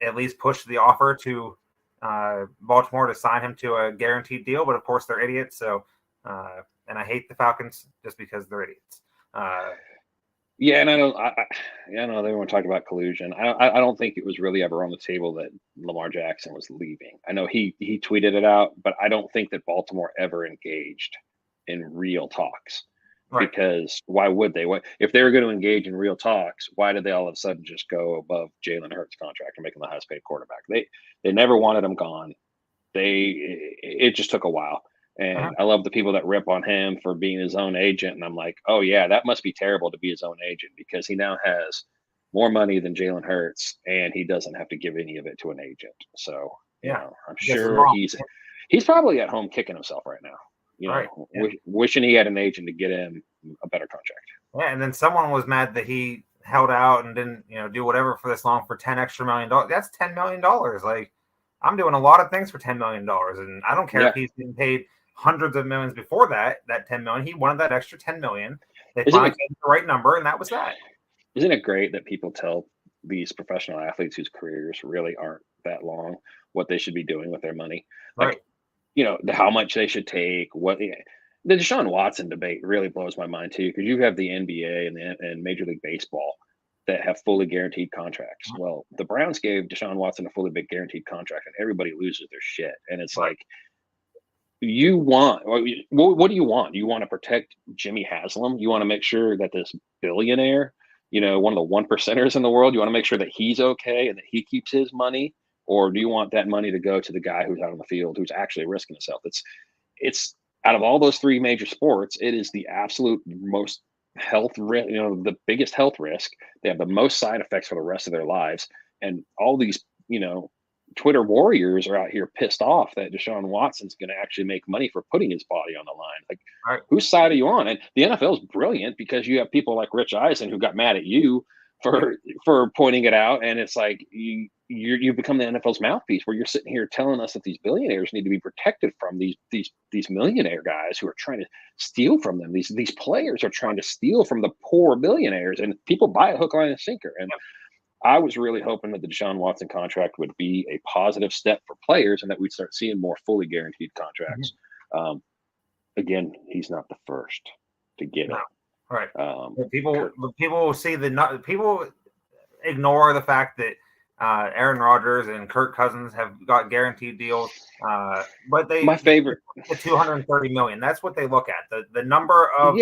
at least pushed the offer to Baltimore to sign him to a guaranteed deal. But of course, they're idiots. So, and I hate the Falcons just because they're idiots. Yeah, and I know they want to talk about collusion. I don't think it was really ever on the table that Lamar Jackson was leaving. I know he tweeted it out, but I don't think that Baltimore ever engaged in real talks. Right. Because why would they? If they were going to engage in real talks, why did they all of a sudden just go above Jalen Hurts' contract and make him the highest paid quarterback? They never wanted him gone. It just took a while. And I love the people that rip on him for being his own agent. And I'm like, oh, yeah, that must be terrible to be his own agent because he now has more money than Jalen Hurts and he doesn't have to give any of it to an agent. So, I'm sure he's probably at home kicking himself right now, wishing he had an agent to get him a better contract. Yeah. And then someone was mad that he held out and didn't, do whatever for this long for $10 extra million. That's $10 million. Like, I'm doing a lot of things for $10 million. And I don't care if he's getting paid hundreds of millions before that $10 million. He wanted that extra $10 million. They finally gave the right number, and that was that. Isn't it great that people tell these professional athletes whose careers really aren't that long what they should be doing with their money? Like, how much they should take. The Deshaun Watson debate really blows my mind too, because you have the NBA and Major League Baseball that have fully guaranteed contracts. Well, the Browns gave Deshaun Watson a fully guaranteed contract, and everybody loses their shit. And it's like, what do you want? You want to protect Jimmy Haslam? You want to make sure that this billionaire, one of the 1%ers in the world, you want to make sure that he's okay and that he keeps his money? Or do you want that money to go to the guy who's out on the field, who's actually risking himself? It's out of all those three major sports, it is the absolute most health risk, the biggest health risk. They have the most side effects for the rest of their lives. And all these, Twitter warriors are out here pissed off that Deshaun Watson's going to actually make money for putting his body on the line. Like, whose side are you on? And the NFL is brilliant because you have people like Rich Eisen who got mad at you for pointing it out. And it's like, you become the NFL's mouthpiece where you're sitting here telling us that these billionaires need to be protected from these millionaire guys who are trying to steal from them. These players are trying to steal from the poor billionaires, and people buy a hook, line, and sinker. And I was really hoping that the Deshaun Watson contract would be a positive step for players and that we'd start seeing more fully guaranteed contracts. Again, he's not the first to get it. Right. People people ignore the fact that Aaron Rodgers and Kirk Cousins have got guaranteed deals, but my favorite the $230 million. That's what they look at. The number of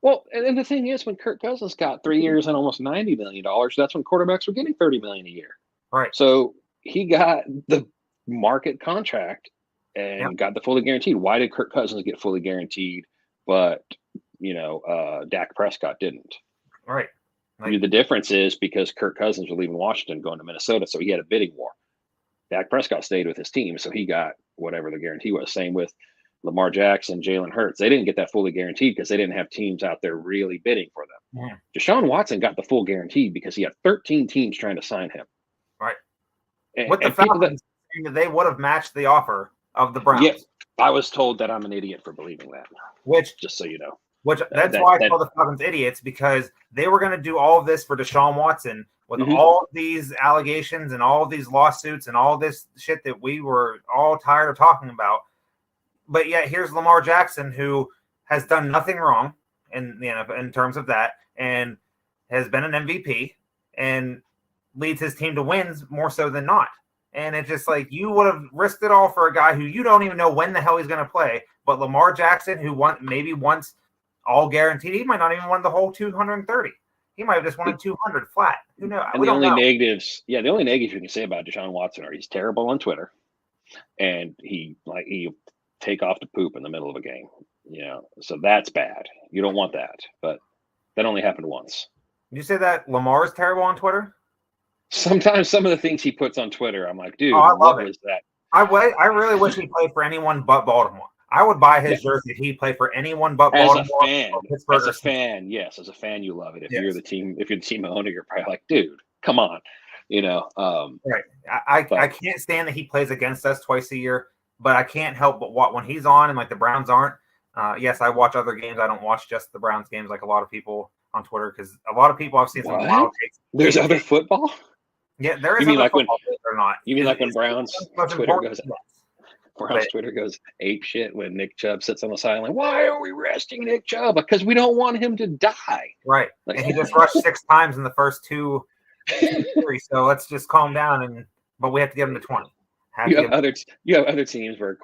Well, and the thing is, when Kirk Cousins got 3 years and almost $90 million, that's when quarterbacks were getting $30 million a year. Right. So he got the market contract and got the fully guaranteed. Why did Kirk Cousins get fully guaranteed, but Dak Prescott didn't? Right. The difference is because Kirk Cousins was leaving Washington, going to Minnesota, so he had a bidding war. Dak Prescott stayed with his team, so he got whatever the guarantee was. Same with Lamar Jackson, Jalen Hurts. They didn't get that fully guaranteed because they didn't have teams out there really bidding for them. Yeah. Deshaun Watson got the full guarantee because he had 13 teams trying to sign him. Right. The Falcons, they would have matched the offer of the Browns. Yeah, I was told that I'm an idiot for believing that. Which, just so you know. That's why I call the Falcons idiots, because they were going to do all of this for Deshaun Watson with all of these allegations and all of these lawsuits and all this shit that we were all tired of talking about. but yet here's Lamar Jackson, who has done nothing wrong in the NFL in terms of that, and has been an MVP and leads his team to wins more so than not. And it's just like you would have risked it all for a guy who you don't even know when the hell he's going to play. But Lamar Jackson, who won maybe once all guaranteed, he might not even won the whole 230. He might have just won 200 flat. Who knows? And the only negatives you can say about Deshaun Watson are he's terrible on Twitter, and he take off to poop in the middle of a game. So that's bad. You don't want that. But that only happened once. Did you say that Lamar is terrible on Twitter? Sometimes some of the things he puts on Twitter, I'm like, dude, what was that? I really wish he played for anyone but Baltimore. I would buy his jersey if he played for anyone but Baltimore. As a fan, yes. As a fan, you love it. If you're the team owner, you're probably like, dude, come on. Right. I can't stand that he plays against us twice a year, but I can't help but when he's on and like the Browns aren't. Yes, I watch other games. I don't watch just the Browns games like a lot of people on Twitter, because a lot of people I've seen some wild takes. There's other football? Yeah, there is. You mean like when or not? You mean like when Browns Twitter goes ape shit when Nick Chubb sits on the sideline? Why are we resting Nick Chubb? Because we don't want him to die. Right. And he just rushed 6 times in the first two series. So let's just calm down. But we have to get him to 20. You have other teams where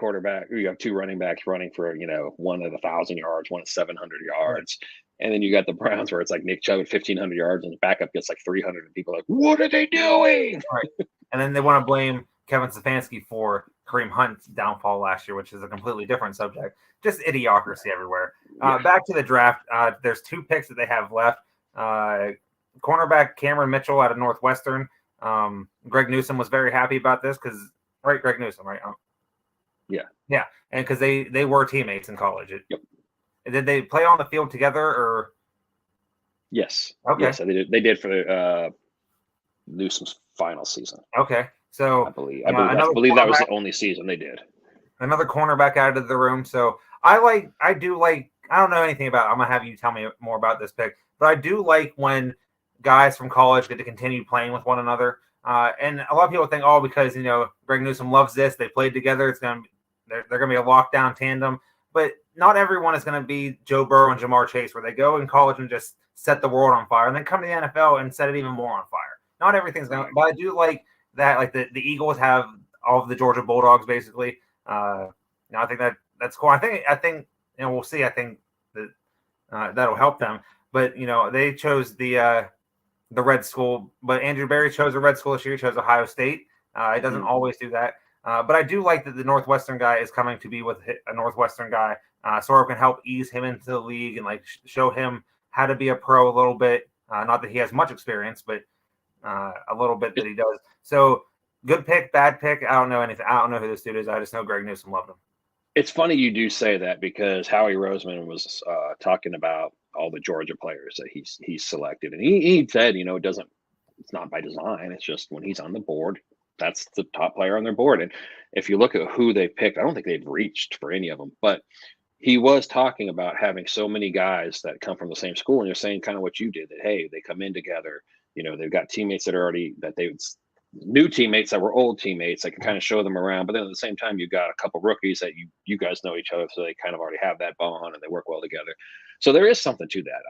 you have 2 running backs running for one at 1,000 yards, one at 700 yards. Right. And then you got the Browns where it's like Nick Chubb at 1,500 yards and the backup gets like 300, and people are like, what are they doing? Right. And then they want to blame Kevin Stefanski for Kareem Hunt's downfall last year, which is a completely different subject. Just idiocracy everywhere. Back to the draft. There's 2 picks that they have left. Cornerback Cameron Mitchell out of Northwestern. Greg Newsome was very happy about this because, right, Greg Newsome, right? Yeah. And because they were teammates in college. Yep. Did they play on the field together or? Yes. Okay. Yes, they did for Newsome's final season. Okay. So I believe that was the only season they did. Another cornerback out of the room. So I don't know anything about it. I'm gonna have you tell me more about this pick, but I do like when guys from college get to continue playing with one another. And a lot of people think, because Greg Newsome loves this, they played together, they're gonna be a lockdown tandem. But not everyone is going to be Joe Burrow and Jamar Chase, where they go in college and just set the world on fire and then come to the NFL and set it even more on fire. Not everything's going to, but I do like that. Like the Eagles have all of the Georgia Bulldogs, basically. I think that's cool. I think we'll see. I think that that'll help them. But they chose the red school, but Andrew Berry chose a red school this year. He chose Ohio State. He doesn't always do that. But I do like that the Northwestern guy is coming to be with a Northwestern guy. Sort of can help ease him into the league and show him how to be a pro a little bit. Not that he has much experience, but a little bit that he does. So good pick, bad pick. I don't know anything. I don't know who this dude is. I just know Greg Newsome loved him. It's funny you do say that because Howie Roseman was talking about all the Georgia players that he's selected, and he said, it's not by design. It's just when he's on the board, that's the top player on their board. And if you look at who they picked, I don't think they've reached for any of them, but he was talking about having so many guys that come from the same school. And you're saying kind of what you did, that, hey, they come in together, they've got teammates that are already, new teammates that were old teammates that can kind of show them around. But then at the same time, you got a couple rookies that you guys know each other. So they kind of already have that bond and they work well together. So there is something to that.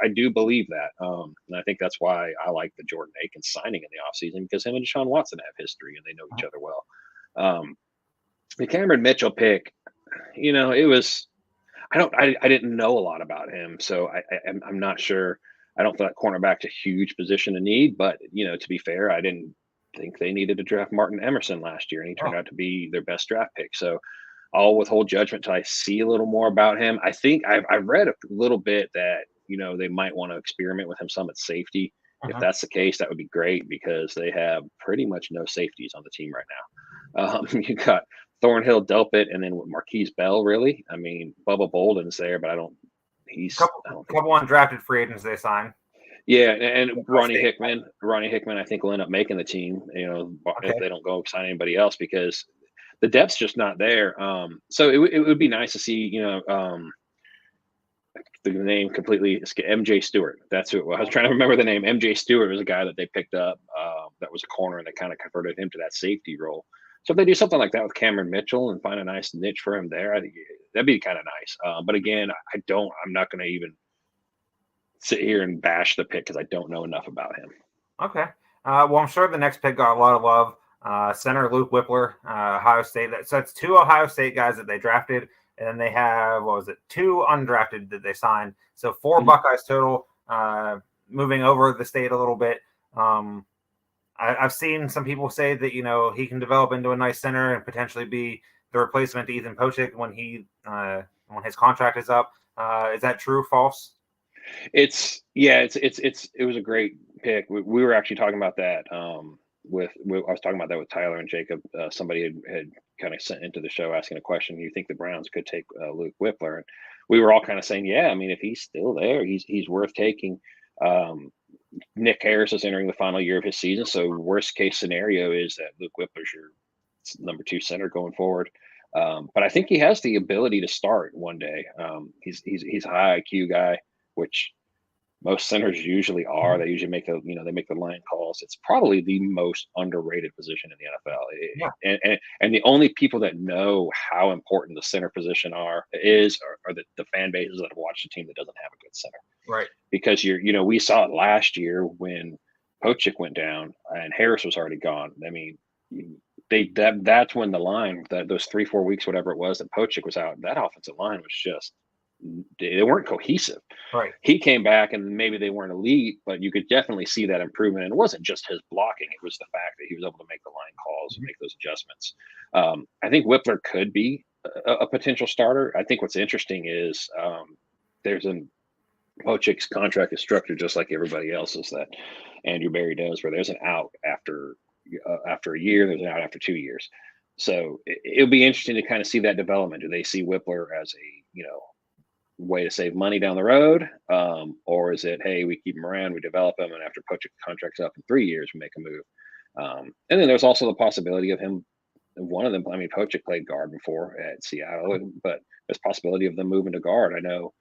I do believe that. And I think that's why I like the Jordan Akins signing in the offseason, because him and Deshaun Watson have history and they know each other well. The Cameron Mitchell pick, it was, I didn't know a lot about him. So I'm not sure. I don't feel like cornerback's a huge position to need, but to be fair, I didn't think they needed to draft Martin Emerson last year, and he turned out to be their best draft pick. So I'll withhold judgment till I see a little more about him. I think I've read a little bit that, they might want to experiment with him some at safety. If that's the case, that would be great because they have pretty much no safeties on the team right now. You got Thornhill, Delpit, and then Marquise Bell, really. I mean, Bubba Bolden's there, but couple undrafted free agents they signed. Yeah, and Ronnie Hickman, I think will end up making the team, if they don't go sign anybody else, because the depth's just not there. So it would be nice to see, the name completely, MJ Stewart. That's who it was. I was trying to remember the name. MJ Stewart was a guy that they picked up that was a corner, and they kind of converted him to that safety role. So if they do something like that with Cameron Mitchell and find a nice niche for him there, I think that'd be kind of nice. But again, I'm not going to even sit here and bash the pick because I don't know enough about him. Okay. Well, I'm sure the next pick got a lot of love. Center Luke Whippler, Ohio State. So it's 2 Ohio State guys that they drafted, and then they have, 2 undrafted that they signed. So 4 Buckeyes total. Moving over the state a little bit. I've seen some people say that he can develop into a nice center and potentially be the replacement to Ethan Pocic when when his contract is up. Is that true? False? It was a great pick. We were actually talking about that. I was talking about that with Tyler and Jacob. Somebody had kind of sent into the show asking a question. You think the Browns could take Luke Whippler? And we were all kind of saying, yeah. I mean, if he's still there, he's worth taking. Nick Harris is entering the final year of his season, so worst case scenario is that Luke Whippler's your number 2 center going forward. But I think he has the ability to start one day. He's a high IQ guy, which most centers usually are. They usually make the line calls. It's probably the most underrated position in the NFL. Yeah. And the only people that know how important the center position are the fan bases that have watched a team that doesn't have a good center. Right. Because we saw it last year when Pocic went down and Harris was already gone. I mean, that's when the line, those 3-4 weeks, whatever it was, that Pocic was out, that offensive line was just, they weren't cohesive. Right. He came back and maybe they weren't elite, but you could definitely see that improvement. And it wasn't just his blocking. It was the fact that he was able to make the line calls and make those adjustments. I think Whippler could be a potential starter. I think what's interesting is Pocic's contract is structured just like everybody else's that Andrew Berry does, where there's an out after a year, there's an out after 2 years. So it'll be interesting to kind of see that development. Do they see Whippler as a way to save money down the road, or is it, hey, we keep him around, we develop him, and after Pocic's contract's up in 3 years, we make a move? And then there's also the possibility of him. One of them, I mean, Pocic played guard before at Seattle, but there's possibility of them moving to guard. I know.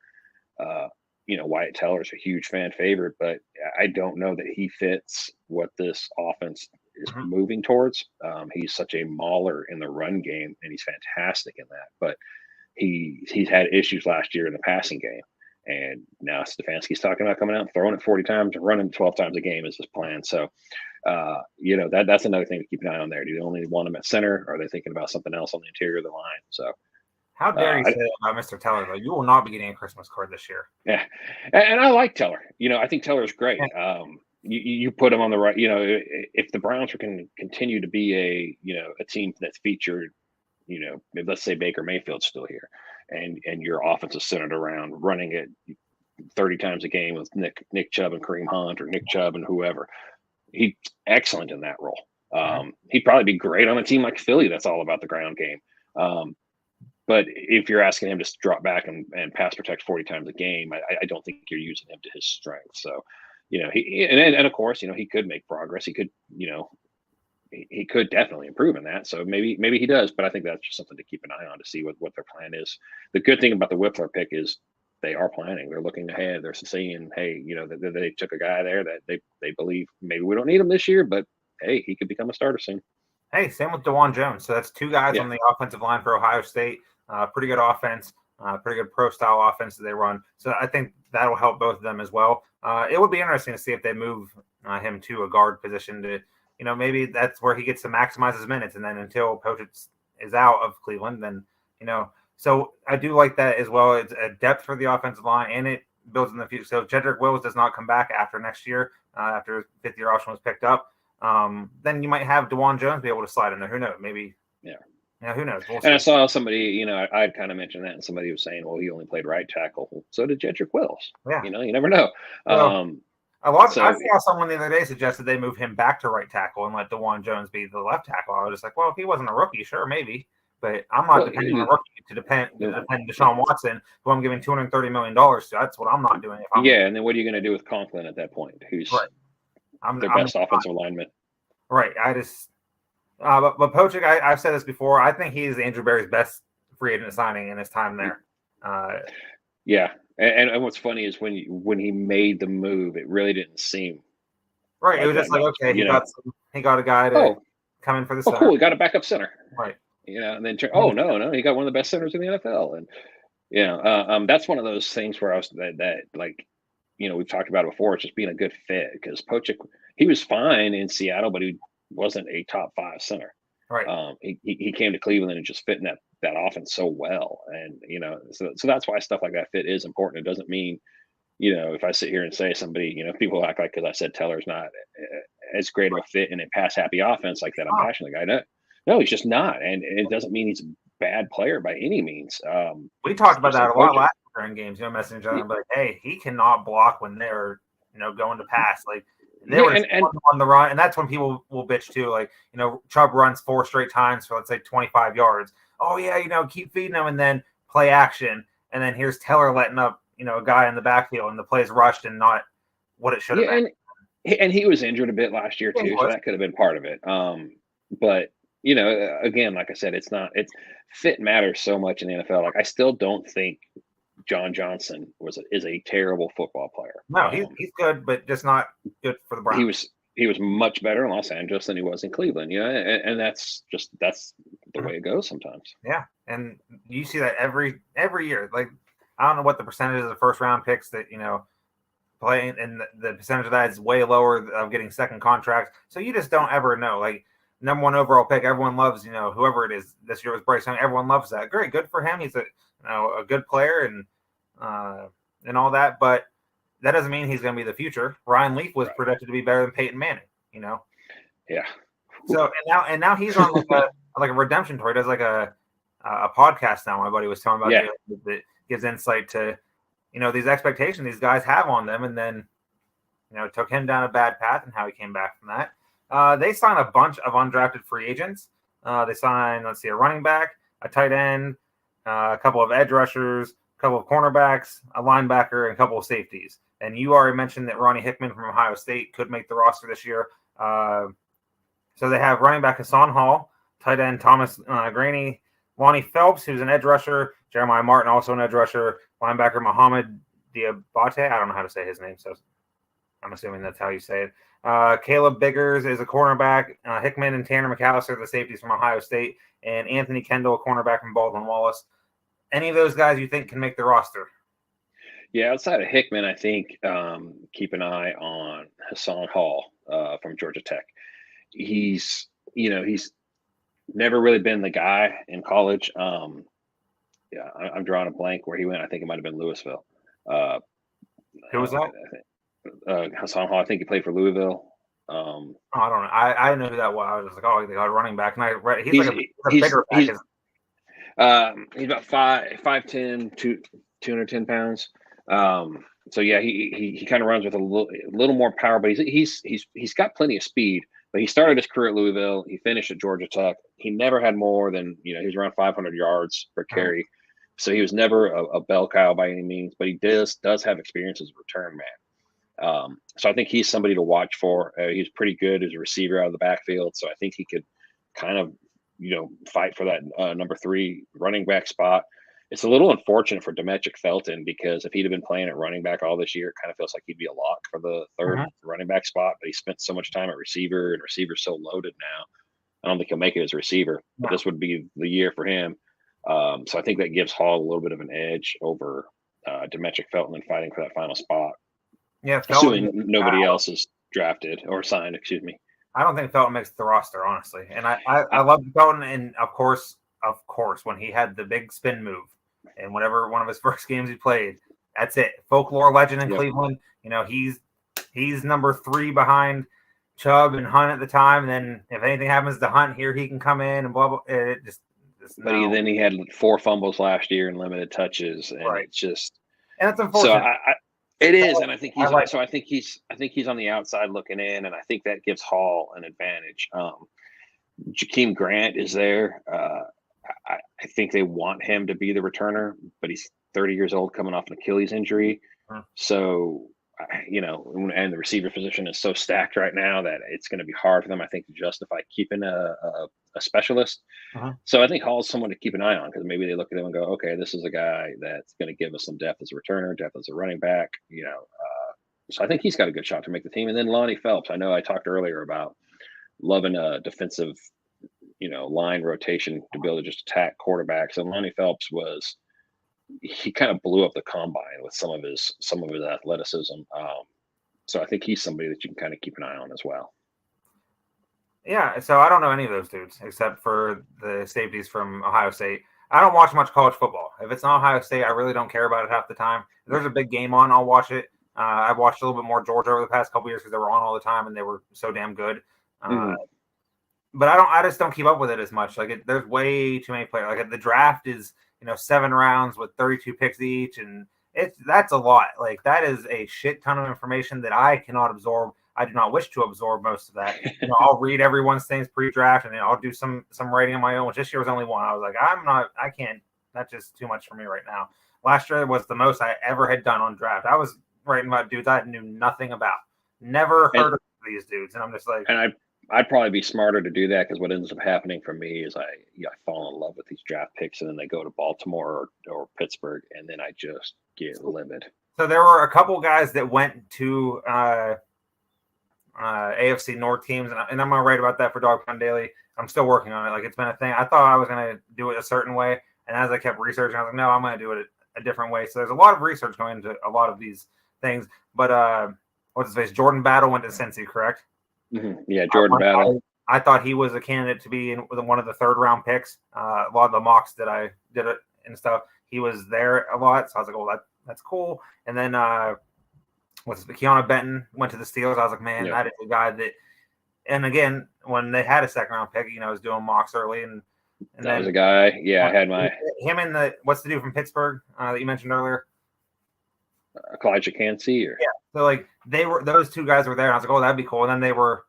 Wyatt Teller's a huge fan favorite, but I don't know that he fits what this offense is moving towards. He's such a mauler in the run game, and he's fantastic in that. But he's had issues last year in the passing game, and now Stefanski's talking about coming out and throwing it 40 times and running 12 times a game is his plan. So, that's another thing to keep an eye on there. Do they only want him at center? Or are they thinking about something else on the interior of the line? So. How dare you say that about Mr. Teller, though? You will not be getting a Christmas card this year. Yeah. And I like Teller. I think Teller's great. Yeah. You put him on the right, if the Browns can continue to be a team that's featured, let's say Baker Mayfield's still here and your offense is centered around running it 30 times a game with Nick Chubb and Kareem Hunt or Nick Chubb and whoever. He's excellent in that role. He'd probably be great on a team like Philly that's all about the ground game. But if you're asking him to drop back and pass protect 40 times a game, I don't think you're using him to his strength. So, and of course, he could make progress. He could, he could definitely improve in that. So maybe he does, but I think that's just something to keep an eye on to see what their plan is. The good thing about the Whippler pick is they are planning. They're looking ahead. They're saying, hey, they took a guy there that they believe maybe we don't need him this year, but hey, he could become a starter soon. Hey, same with DeJuan Jones. So that's 2 guys on the offensive line for Ohio State. Pretty good offense, pretty good pro-style offense that they run. So I think that'll help both of them as well. It would be interesting to see if they move him to a guard position to, maybe that's where he gets to maximize his minutes. And then until Pocic is out of Cleveland, then, so I do like that as well. It's a depth for the offensive line, and it builds in the future. So Jedrick Wills does not come back after next year, after his 5th-year option was picked up. Then you might have DeJuan Jones be able to slide in there. Who knows? Maybe. Yeah, who knows? We'll see. And I saw somebody, I'd kind of mentioned that, and somebody was saying, well, he only played right tackle. So did Jedrick Wills. Yeah. You never know. Well, I saw someone the other day suggested they move him back to right tackle and let DeJuan Jones be the left tackle. I was just like, well, if he wasn't a rookie, sure, maybe. But I'm not depending on a rookie to depend Deshaun Watson, who I'm giving $230 million to. That's what I'm not doing. And then what are you going to do with Conklin at that point, who's their best offensive lineman? Right. But Pocic, I've said this before. I think he's Andrew Berry's best free agent signing in his time there. And what's funny is when he made the move, it really didn't seem right. It was just like, okay, he got a guy to come in for the Oh, center. cool. He got a backup center. Right. And then no, he got one of the best centers in the NFL. And that's one of those things where I was that like, we've talked about it before. It's just being a good fit because Pochik, he was fine in Seattle, but he wasn't a top 5 center. Right. He came to Cleveland and just fit in that offense so well. And, so that's why stuff like that fit is important. It doesn't mean, if I sit here and say somebody, people act like, because I said Teller's not as great of a fit in a pass happy offense like that, I'm passionate guy. No, he's just not. And it doesn't mean he's a bad player by any means. We talked about that a lot last year in games, messaging each other, but hey, he cannot block when they're, going to pass. Like, they were on the run, and that's when people will bitch too. Like, Chubb runs 4 straight times for, let's say, 25 yards. Oh yeah, keep feeding him, and then play action, and then here's Teller letting up, a guy in the backfield, and the play's rushed and not what it should have been. And he was injured a bit last year too, so that could have been part of it. But again, like I said, it's fit matters so much in the NFL. Like, I still don't think John Johnson is a terrible football player. No, he's good, but just not good for the Browns. He was much better in Los Angeles than he was in Cleveland. And that's the way it goes sometimes. Yeah, and you see that every year. Like, I don't know what the percentage of the first round picks that play, and the percentage of that is way lower of getting second contracts. So you just don't ever know. Like, number 1 overall pick, everyone loves, whoever it is. This year was Bryce Young. Everyone loves that. Great, good for him. He's a good player and all that, but that doesn't mean he's going to be the future. Ryan Leaf was projected to be better than Peyton Manning. Yeah. So and now he's on like a redemption tour. He does like a podcast now. My buddy was telling about that gives insight to these expectations these guys have on them, and then took him down a bad path and how he came back from that. They signed a bunch of undrafted free agents. They signed, a running back, a tight end, a couple of edge rushers, a couple of cornerbacks, a linebacker, and a couple of safeties. And you already mentioned that Ronnie Hickman from Ohio State could make the roster this year. So they have running back Hassan Hall, tight end Thomas Graney, Lonnie Phelps, who's an edge rusher, Jeremiah Martin, also an edge rusher, linebacker Muhammad Diabate. I don't know how to say his name, so I'm assuming that's how you say it. Caleb Biggers is a cornerback. Hickman and Tanner McAllister, the safeties from Ohio State, and Anthony Kendall, a cornerback from Baldwin Wallace. Any of those guys you think can make the roster? Yeah, outside of Hickman, I think keep an eye on Hassan Hall from Georgia Tech. He's never really been the guy in college. I'm drawing a blank where he went. I think it might have been Louisville. Who was that? Hassan Hall. I think he played for Louisville. I don't know. I know who that was. I was just like, oh, they got a running back. And I read he's a bigger back. He's about 5'10", 210 pounds. So yeah, he kind of runs with a little more power, but he's got plenty of speed. But he started his career at Louisville. He finished at Georgia Tech. He never had more than he was around 500 yards per carry. So he was never a bell cow by any means, but he does have experience as a return man. So I think he's somebody to watch for. He's pretty good as a receiver out of the backfield. So I think he could kind of, fight for that number 3 running back spot. It's a little unfortunate for Demetric Felton because if he'd have been playing at running back all this year, it kind of feels like he'd be a lock for the third running back spot. But he spent so much time at receiver, and receiver's so loaded now. I don't think he'll make it as a receiver. But this would be the year for him. So I think that gives Hall a little bit of an edge over Demetric Felton in fighting for that final spot. Yeah, assuming nobody else is drafted or signed. Excuse me. I don't think Felton makes the roster, honestly. And I love Felton, and of course, when he had the big spin move, and whenever one of his first games he played, that's it. Folklore legend in Cleveland. He's number 3 behind Chubb and Hunt at the time. And then if anything happens to Hunt here, he can come in and blah blah. Then he had 4 fumbles last year and limited touches, and it's just. And that's unfortunate. So it is, and I think he's. I think he's on the outside looking in, and I think that gives Hall an advantage. Jakeem Grant is there. I think they want him to be the returner, but he's 30 years old, coming off an Achilles injury. So, and the receiver position is so stacked right now that it's going to be hard for them, I think, to justify keeping a specialist. So I think Hall's someone to keep an eye on because maybe they look at him and go, okay, this is a guy that's going to give us some depth as a returner, depth as a running back. So I think he's got a good shot to make the team. And then Lonnie Phelps, I know I talked earlier about loving a defensive, line rotation to be able to just attack quarterbacks. And Lonnie Phelps he kind of blew up the combine with some of his athleticism. So I think he's somebody that you can kind of keep an eye on as well. Yeah, so I don't know any of those dudes except for the safeties from Ohio State. I don't watch much college football. If it's not Ohio State, I really don't care about it half the time. If there's a big game on, I'll watch it. I've watched a little bit more Georgia over the past couple years because they were on all the time and they were so damn good. But I just don't keep up with it as much. Like there's way too many players. Like the draft is 7 rounds with 32 picks each, and that's a lot. Like that is a shit ton of information that I cannot absorb. I do not wish to absorb most of that. I'll read everyone's things pre-draft, and then I'll do some writing on my own. Which this year was only one. I was like, I can't. That's just too much for me right now. Last year was the most I ever had done on draft. I was writing about dudes I knew nothing about, never heard of these dudes, and I'm just like. And I'd probably be smarter to do that because what ends up happening for me is I fall in love with these draft picks, and then they go to Baltimore or Pittsburgh, and then I just get livid. So there were a couple guys that went to AFC North teams, and I'm gonna write about that for Dog Pound Daily. I'm still working on it. Like it's been a thing. I thought I was gonna do it a certain way, and as I kept researching, I was like, no, I'm gonna do it a different way. So there's a lot of research going into a lot of these things. But what's his face? Jordan Battle went to Cincy, correct? Mm-hmm. Yeah, Jordan Battle. I thought he was a candidate to be in one of the 3rd round picks. A lot of the mocks that I did it and stuff, he was there a lot. So I was like, oh, that's cool. And then Keanu Benton went to the Steelers. I was like, man, that is a guy that. And again, when they had a 2nd round pick, I was doing mocks early, and that was a guy. Yeah, I had him and what's the dude from Pittsburgh that you mentioned earlier. Elijah Cansey, or so like those 2 guys were there. And I was like, oh, that'd be cool. And then they were,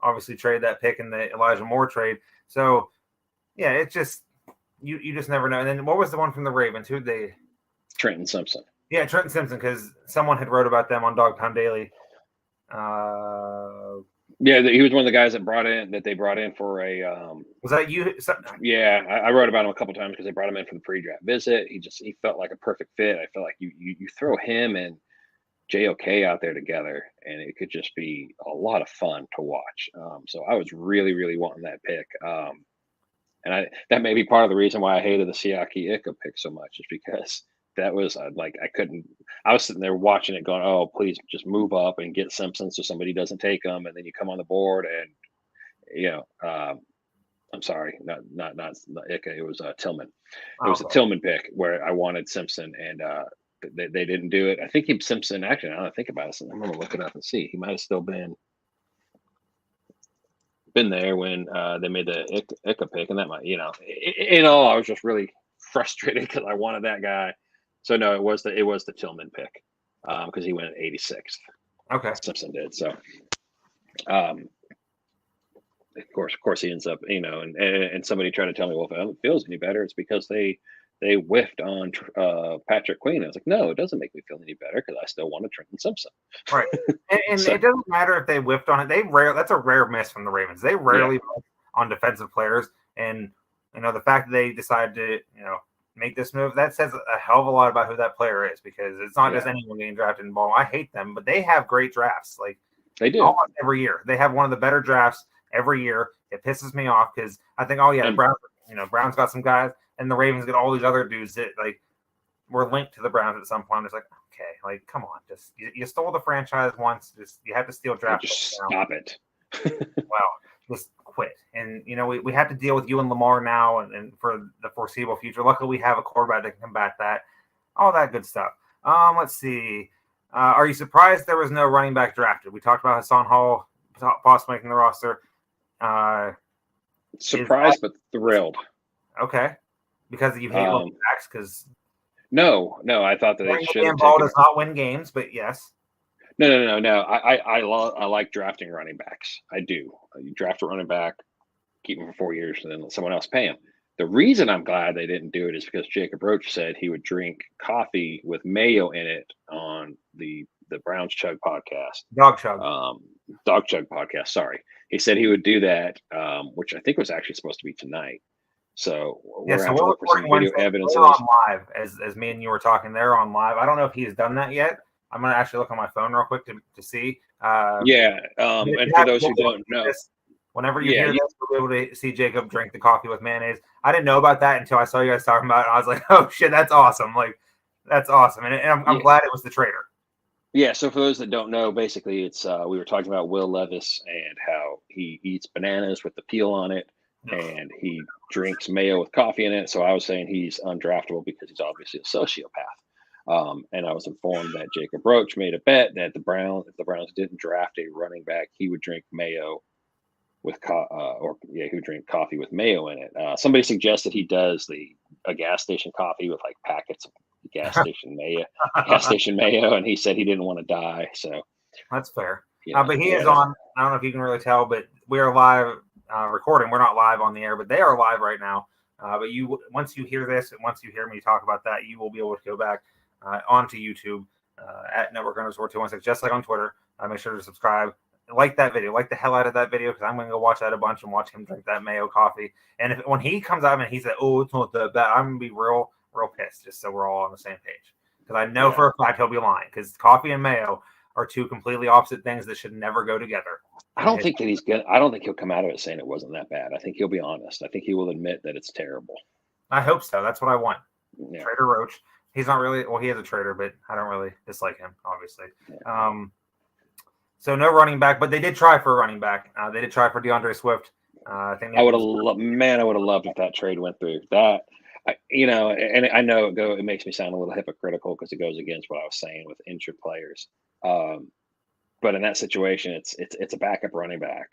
obviously traded that pick in the Elijah Moore trade. So yeah, it's just you just never know. And then what was the one from the Ravens? Who'd they? Trenton Simpson. Yeah, Trenton Simpson, because someone had wrote about them on Dog Pound Daily. Yeah, he was one of the guys that they brought in for a. Was that you? Yeah, I wrote about him a couple times because they brought him in for the pre-draft visit. He felt like a perfect fit. I feel like you throw him and JOK out there together, and it could just be a lot of fun to watch. So I was really, really wanting that pick. And that may be part of the reason why I hated the Siaki Ika pick so much, is because that was I was sitting there watching it going, oh, please just move up and get Simpson so somebody doesn't take him. And then you come on the board and, I'm sorry, not Ika, it was Tillman. It was a Tillman pick where I wanted Simpson, and they didn't do it. I think Simpson, actually, now that I think about it, I'm going to look it up and see. He might have still been there when they made the Ika pick, and that might, in all, I was just really frustrated because I wanted that guy. So no, it was the Tillman pick because he went 86th. Okay, Simpson did. So, of course, he ends up, and somebody tried to tell me, well, if it feels any better, it's because they whiffed on Patrick Queen. I was like, no, it doesn't make me feel any better because I still wanted Trenton Simpson. Right, and so, it doesn't matter if they whiffed on it. That's a rare miss from the Ravens. They rarely miss on defensive players, and the fact that they decided to make this move, that says a hell of a lot about who that player is, because it's not just anyone getting drafted in ball. I hate them, but they have great drafts. Like they do almost every year. They have one of the better drafts every year. It pisses me off because I think, oh yeah, Brown's got some guys, and the Ravens get all these other dudes that like were linked to the Browns at some point. It's like, okay, like come on, just you stole the franchise once. Just you have to steal draft. Just stop it. Wow. Just quit. And we have to deal with you and Lamar now and for the foreseeable future. Luckily we have a quarterback that can combat that, all that good stuff. Let's see, are you surprised there was no running back drafted? We talked about Hassan Hall possibly making the roster. Surprised but thrilled. Okay, because you hate running backs? Because no, I thought that they should. Ball does not win games, but yes. No. I like drafting running backs. I do. You draft a running back, keep him for 4 years, and then let someone else pay him. The reason I'm glad they didn't do it is because Jacob Roach said he would drink coffee with mayo in it on the Browns Chug podcast. Dog Chug podcast. Sorry. He said he would do that, which I think was actually supposed to be tonight. So we're going to have to look for some video evidence. They're on live, as me and you were talking. They're on live. I don't know if he's done that yet. I'm going to actually look on my phone real quick to see. And for those who don't know, Whenever you Yeah, hear this, you'll be able to see Jacob drink the coffee with mayonnaise. I didn't know about that until I saw you guys talking about it. I was like, oh shit, that's awesome! Like, that's awesome, and I'm yeah, glad it was the trader. yeah. So for those that don't know, basically, it's we were talking about Will Levis and how he eats bananas with the peel on it, and he drinks mayo with coffee in it. So I was saying he's undraftable because he's obviously a sociopath. And I was informed that Jacob Roach made a bet that if the Browns didn't draft a running back, he would drink mayo with he would drink coffee with mayo in it. Somebody suggested he does a gas station coffee with like packets of gas station mayo, and he said he didn't want to die. So That's fair. you know, But he yeah, is on. I don't know if you can really tell, but we are live recording. We're not live on the air, but they are live right now. But once you hear this, and once you hear me talk about that, you will be able to go back onto YouTube at Network_216, just like on Twitter. Make sure to subscribe. Like that video, like the hell out of that video, because I'm going to go watch that a bunch and watch him drink that mayo coffee. And when he comes out and he said, "Oh, it's not that bad," I'm going to be real pissed, just so we're all on the same page. Because I know for a fact he'll be lying, because coffee and mayo are two completely opposite things that should never go together. I don't think that he's good. I don't think he'll come out of it saying it wasn't that bad. I think he'll be honest. I think he will admit that it's terrible. I hope so. That's what I want. Yeah. Trader Roach. He's not really, well, he is a traitor, but I don't really dislike him, obviously. Yeah. So no running back, but they did try for a running back. They did try for DeAndre Swift. I think I would have loved if that trade went through. That, and I know it makes me sound a little hypocritical because it goes against what I was saying with injured players. But in that situation, it's a backup running back.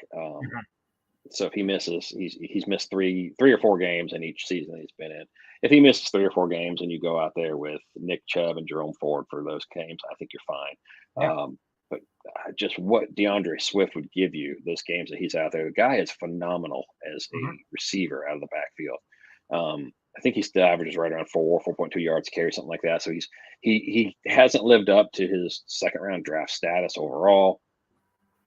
So if he misses, he's missed three or four games in each season he's been in. If he misses 3 or 4 games and you go out there with Nick Chubb and Jerome Ford for those games, I think you're fine. Yeah. But just what DeAndre Swift would give you those games that he's out there, the guy is phenomenal as a receiver out of the backfield. I think he still averages right around 4.2 yards carry, something like that. So he hasn't lived up to his second round draft status overall,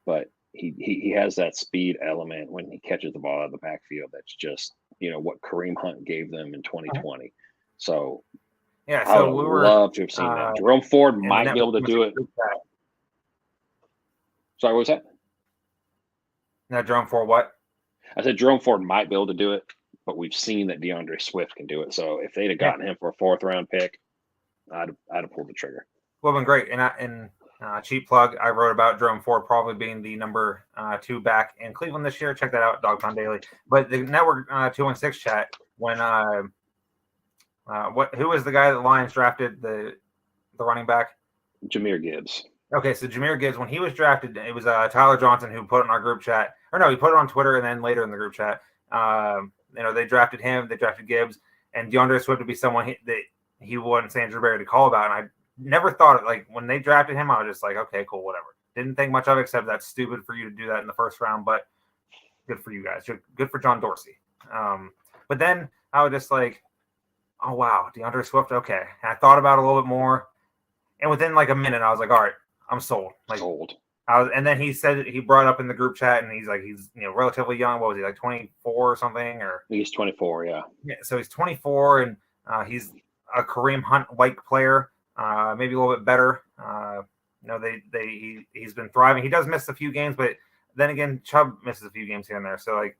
but he has that speed element when he catches the ball out of the backfield. That's just what Kareem Hunt gave them in 2020. So yeah, I would love to have seen that. Jerome Ford might be able to do it. Sorry, what was that? Now, Jerome Ford, what? I said Jerome Ford might be able to do it, but we've seen that DeAndre Swift can do it. So if they'd have gotten him for a 4th round pick, I'd have pulled the trigger. Well, been great. And cheap plug, I wrote about Jerome Ford probably being the number 2 back in Cleveland this year. Check that out, Dog Pound Daily. But the Network 216 chat, when who was the guy that the Lions drafted, the running back? Jahmyr Gibbs. Okay, so Jahmyr Gibbs, when he was drafted, it was Tyler Johnson who put it in our group chat. Or no, he put it on Twitter and then later in the group chat. They drafted him, they drafted Gibbs, and DeAndre Swift would be someone that he wanted Sandra Berry to call about. And I never thought, when they drafted him, I was just like, okay, cool, whatever. Didn't think much of it, except that's stupid for you to do that in the 1st round, but good for you guys. Good for John Dorsey. But then I was just like, oh, wow, DeAndre Swift, okay. And I thought about it a little bit more. And within a minute, I was like, all right, I'm sold. Sold. And then he said he brought up in the group chat, and he's relatively young. What was he, 24 or something? Or he's 24, yeah. Yeah, so he's 24, and he's a Kareem Hunt-like player, maybe a little bit better. He's been thriving. He does miss a few games, but then again, Chubb misses a few games here and there. So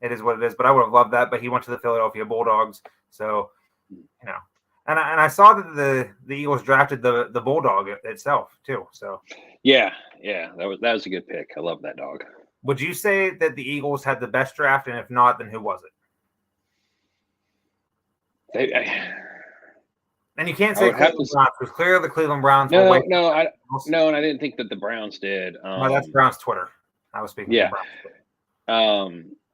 it is what it is. But I would have loved that. But he went to the Philadelphia Bulldogs, so And I saw that the Eagles drafted the Bulldog itself too. So yeah, that was a good pick. I love that dog. Would you say that the Eagles had the best draft, and if not, then who was it? And you can't say Cleveland Browns, because clearly the Cleveland Browns. No, and I didn't think that the Browns did. No, that's Browns Twitter. I was speaking. Yeah.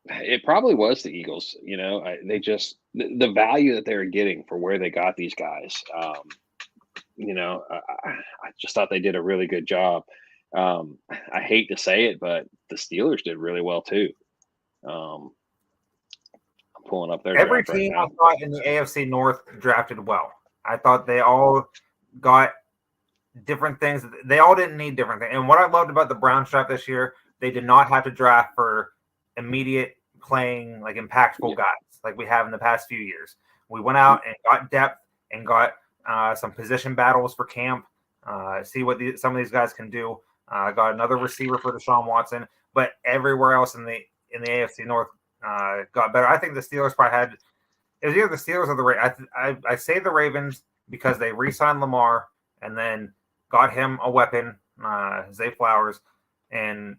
It probably was the Eagles. They just the value that they were getting for where they got these guys. I just thought they did a really good job. I hate to say it, but the Steelers did really well too. I'm pulling up their every team I thought in the AFC North drafted well. I thought they all got different things. They all didn't need different things. And what I loved about the Browns draft this year, they did not have to draft for immediate playing, impactful guys like we have in the past few years. We went out and got depth and got some position battles for camp. See what some of these guys can do. Got another receiver for Deshaun Watson, but everywhere else in in the AFC North got better. I think the Steelers probably had it was either the Steelers or the Ravens. I say the Ravens because they re-signed Lamar and then got him a weapon, Zay Flowers, and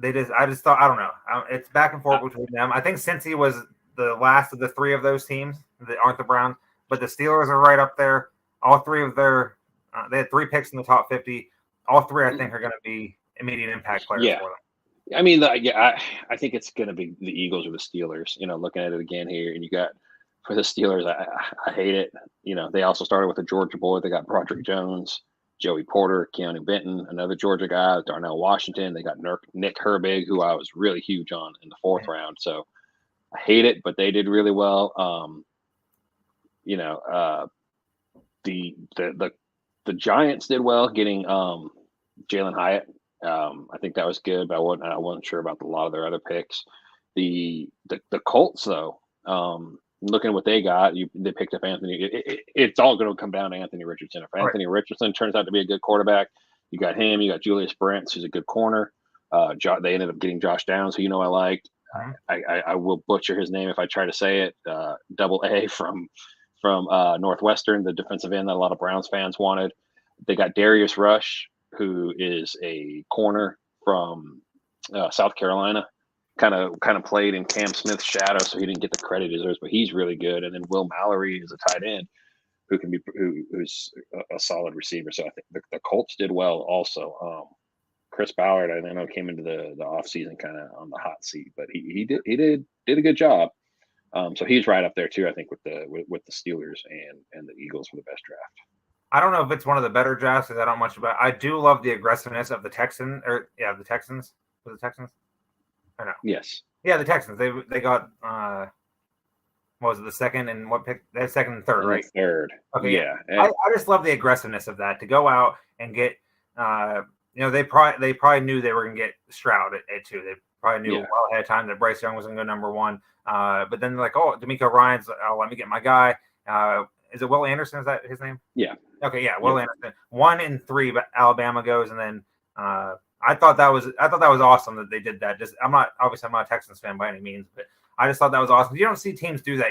I just thought I don't know. It's back and forth between them. I think Cincy was the last of the three of those teams that aren't the Browns, but the Steelers are right up there. All three of their they had 3 picks in the top 50. All three, I think, are going to be immediate impact players for them. I mean, I think it's going to be the Eagles or the Steelers. Looking at it again here, and you got for the Steelers, I hate it. They also started with a Georgia boy. They got Broderick Jones, Joey Porter, Keanu Benton, another Georgia guy, Darnell Washington. They got Nick Herbig, who I was really huge on in the 4th round. So I hate it, but they did really well. The Giants did well getting Jalen Hyatt. I think that was good, but I wasn't sure about a lot of their other picks. The Colts, though, looking at what they got, they picked up Anthony. It's all going to come down to Anthony Richardson. If Anthony Richardson turns out to be a good quarterback, you got him. You got Julius Brents, who's a good corner. They ended up getting Josh Downs, who I liked. I will butcher his name if I try to say it. Double A from Northwestern, the defensive end that a lot of Browns fans wanted. They got Darius Rush, who is a corner from South Carolina. Kind of played in Cam Smith's shadow, so he didn't get the credit he deserves, but he's really good. And then Will Mallory is a tight end who's a solid receiver. So I think the Colts did well also. Chris Ballard, I know, came into the offseason kind of on the hot seat, but he did a good job. So he's right up there too, I think, with the Steelers and the Eagles for the best draft. I don't know if it's one of the better drafts because I don't much about. I do love the aggressiveness of the Texans. The Texans. Was it Texans? I know. Yes. Yeah, the Texans. They got what was it, the second and what pick? They had second and third, right? Third. Okay. Yeah. I just love the aggressiveness of that to go out and get. They probably knew they were going to get Stroud at 2. They probably knew well ahead of time that Bryce Young was going to go number 1. But then they're like, oh, D'Amico Ryan's. Let me get my guy. Is it Will Anderson? Is that his name? Yeah. Okay. Yeah. Will Anderson. 1 and 3, but Alabama goes, and then. I thought that was awesome that they did that. I'm not a Texans fan by any means, but I just thought that was awesome. You don't see teams do that,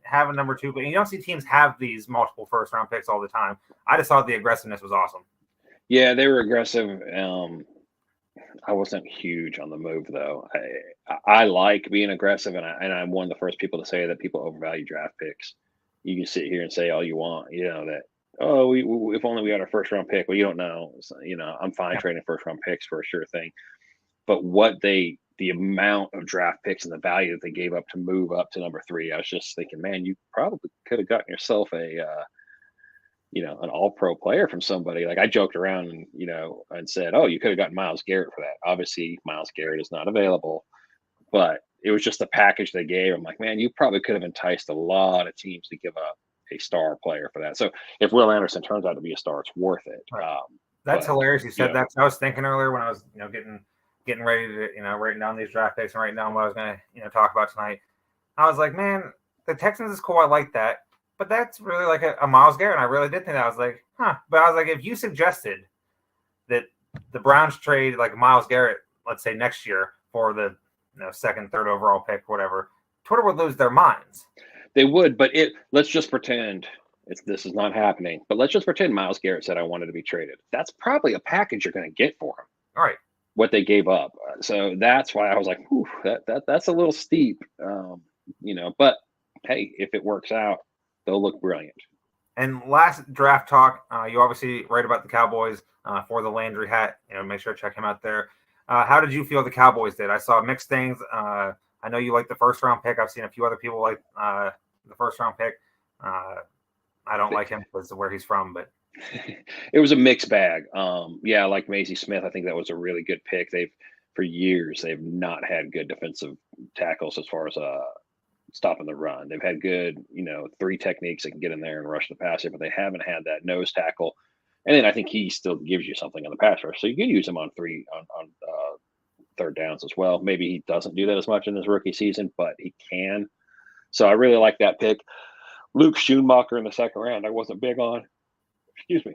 have a number 2, but you don't see teams have these multiple first round picks all the time. I just thought the aggressiveness was awesome. Yeah, they were aggressive. I wasn't huge on the move though. I like being aggressive, and I'm one of the first people to say that people overvalue draft picks. You can sit here and say all you want, that. Oh, if only we had our first round pick. Well, you don't know. So, I'm fine trading first round picks for a sure thing. But the amount of draft picks and the value that they gave up to move up to number 3, I was just thinking, man, you probably could have gotten yourself an all-pro player from somebody. Like I joked around and said, oh, you could have gotten Myles Garrett for that. Obviously, Myles Garrett is not available, but it was just the package they gave. I'm like, man, you probably could have enticed a lot of teams to give up a star player for that. So if Will Anderson turns out to be a star, it's worth it. Right. That's hilarious. You said that. I was thinking earlier when I was, getting ready to, writing down these draft picks and writing down what I was going to, talk about tonight. I was like, man, the Texans is cool. I like that, but that's really like a Myles Garrett. And I really did think that. I was like, huh. But I was like, if you suggested that the Browns trade like Myles Garrett, let's say next year for the 2nd, 3rd overall pick, whatever, Twitter would lose their minds. They would, but let's just pretend this is not happening. But let's just pretend Myles Garrett said I wanted to be traded. That's probably a package you're going to get for him. All right. What they gave up. So that's why I was like, whew, that's a little steep. But hey, if it works out, they'll look brilliant. And last draft talk, you obviously write about the Cowboys for the Landry hat. Make sure to check him out there. How did you feel the Cowboys did? I saw mixed things. I know you like the first round pick. I've seen a few other people like the first round pick. I don't like him because of where he's from, but it was a mixed bag. Like Mazie Smith, I think that was a really good pick. For years they've not had good defensive tackles as far as stopping the run. They've had good, 3 techniques that can get in there and rush the passer, but they haven't had that nose tackle. And then I think he still gives you something on the pass rush, so you can use him on 3rd downs as well. Maybe he doesn't do that as much in his rookie season, but he can. So I really like that pick. Luke Schoonmaker in the 2nd round, I wasn't big on. Excuse me.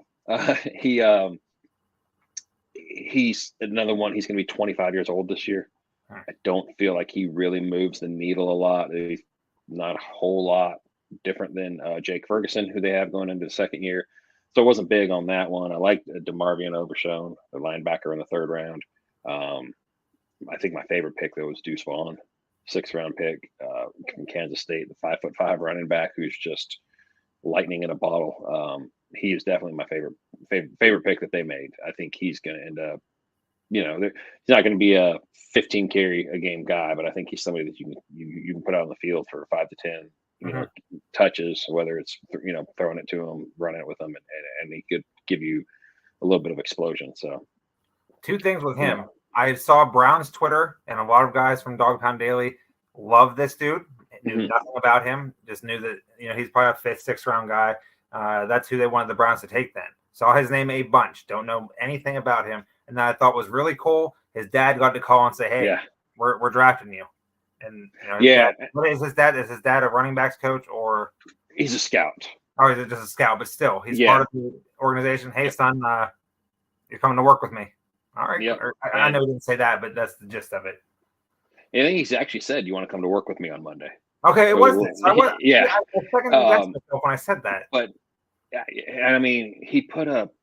He's another one. He's going to be 25 years old this year. I don't feel like he really moves the needle a lot. He's not a whole lot different than Jake Ferguson, who they have going into the second year. So I wasn't big on that one. I liked DeMarvion Overshone, the linebacker in the third round. Um, I think my favorite pick though was Deuce Vaughn, 6th-round pick from Kansas State, the 5'5" running back who's just lightning in a bottle. He is definitely my favorite pick that they made. I think he's going to end up, he's not going to be a 15 carry a game guy, but I think he's somebody that you can put out on the field for 5 to 10, touches, whether it's throwing it to him, running it with him, and he could give you a little bit of explosion. So, 2 things with him. I saw Brown's Twitter, and a lot of guys from Dog Pound Daily love this dude. Knew nothing about him. Just knew that he's probably a 5th, 6th round guy. That's who they wanted the Browns to take then. Saw his name a bunch. Don't know anything about him, and that I thought was really cool. His dad got to call and say, "Hey, we're drafting you." And what is his dad? Is his dad a running backs coach or? He's a scout. Oh, he's just a scout, but still, he's part of the organization. Hey, son, you're coming to work with me. All right. Yep. I know he didn't say that, but that's the gist of it. I think he's actually said, "You want to come to work with me on Monday?" Okay, it was this. I was second guessing myself when I said that. But I mean, he put up,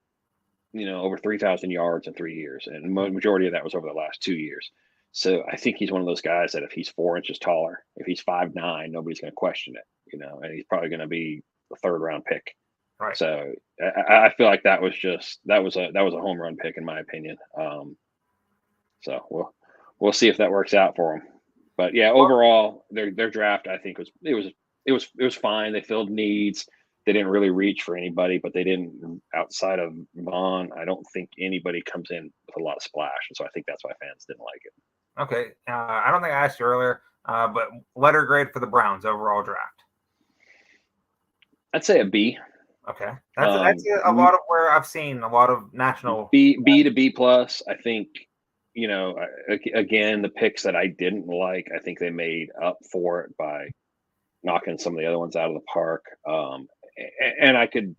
over 3,000 yards in 3 years, and the majority of that was over the last 2 years. So I think he's one of those guys that if he's 4 inches taller, if he's 5'9", nobody's going to question it, and he's probably going to be a 3rd-round pick. Right. So I feel like that was a home run pick in my opinion. So we'll see if that works out for him. But yeah, overall, their draft I think it was fine. They filled needs. They didn't really reach for anybody, but they didn't outside of Vaughn. I don't think anybody comes in with a lot of splash, and so I think that's why fans didn't like it. Okay, I don't think I asked you earlier, but letter grade for the Browns overall draft. I'd say a B. Okay, that's a lot of where I've seen a lot of national B to B plus. I think. Again, the picks that I didn't like, I think they made up for it by knocking some of the other ones out of the park. And I could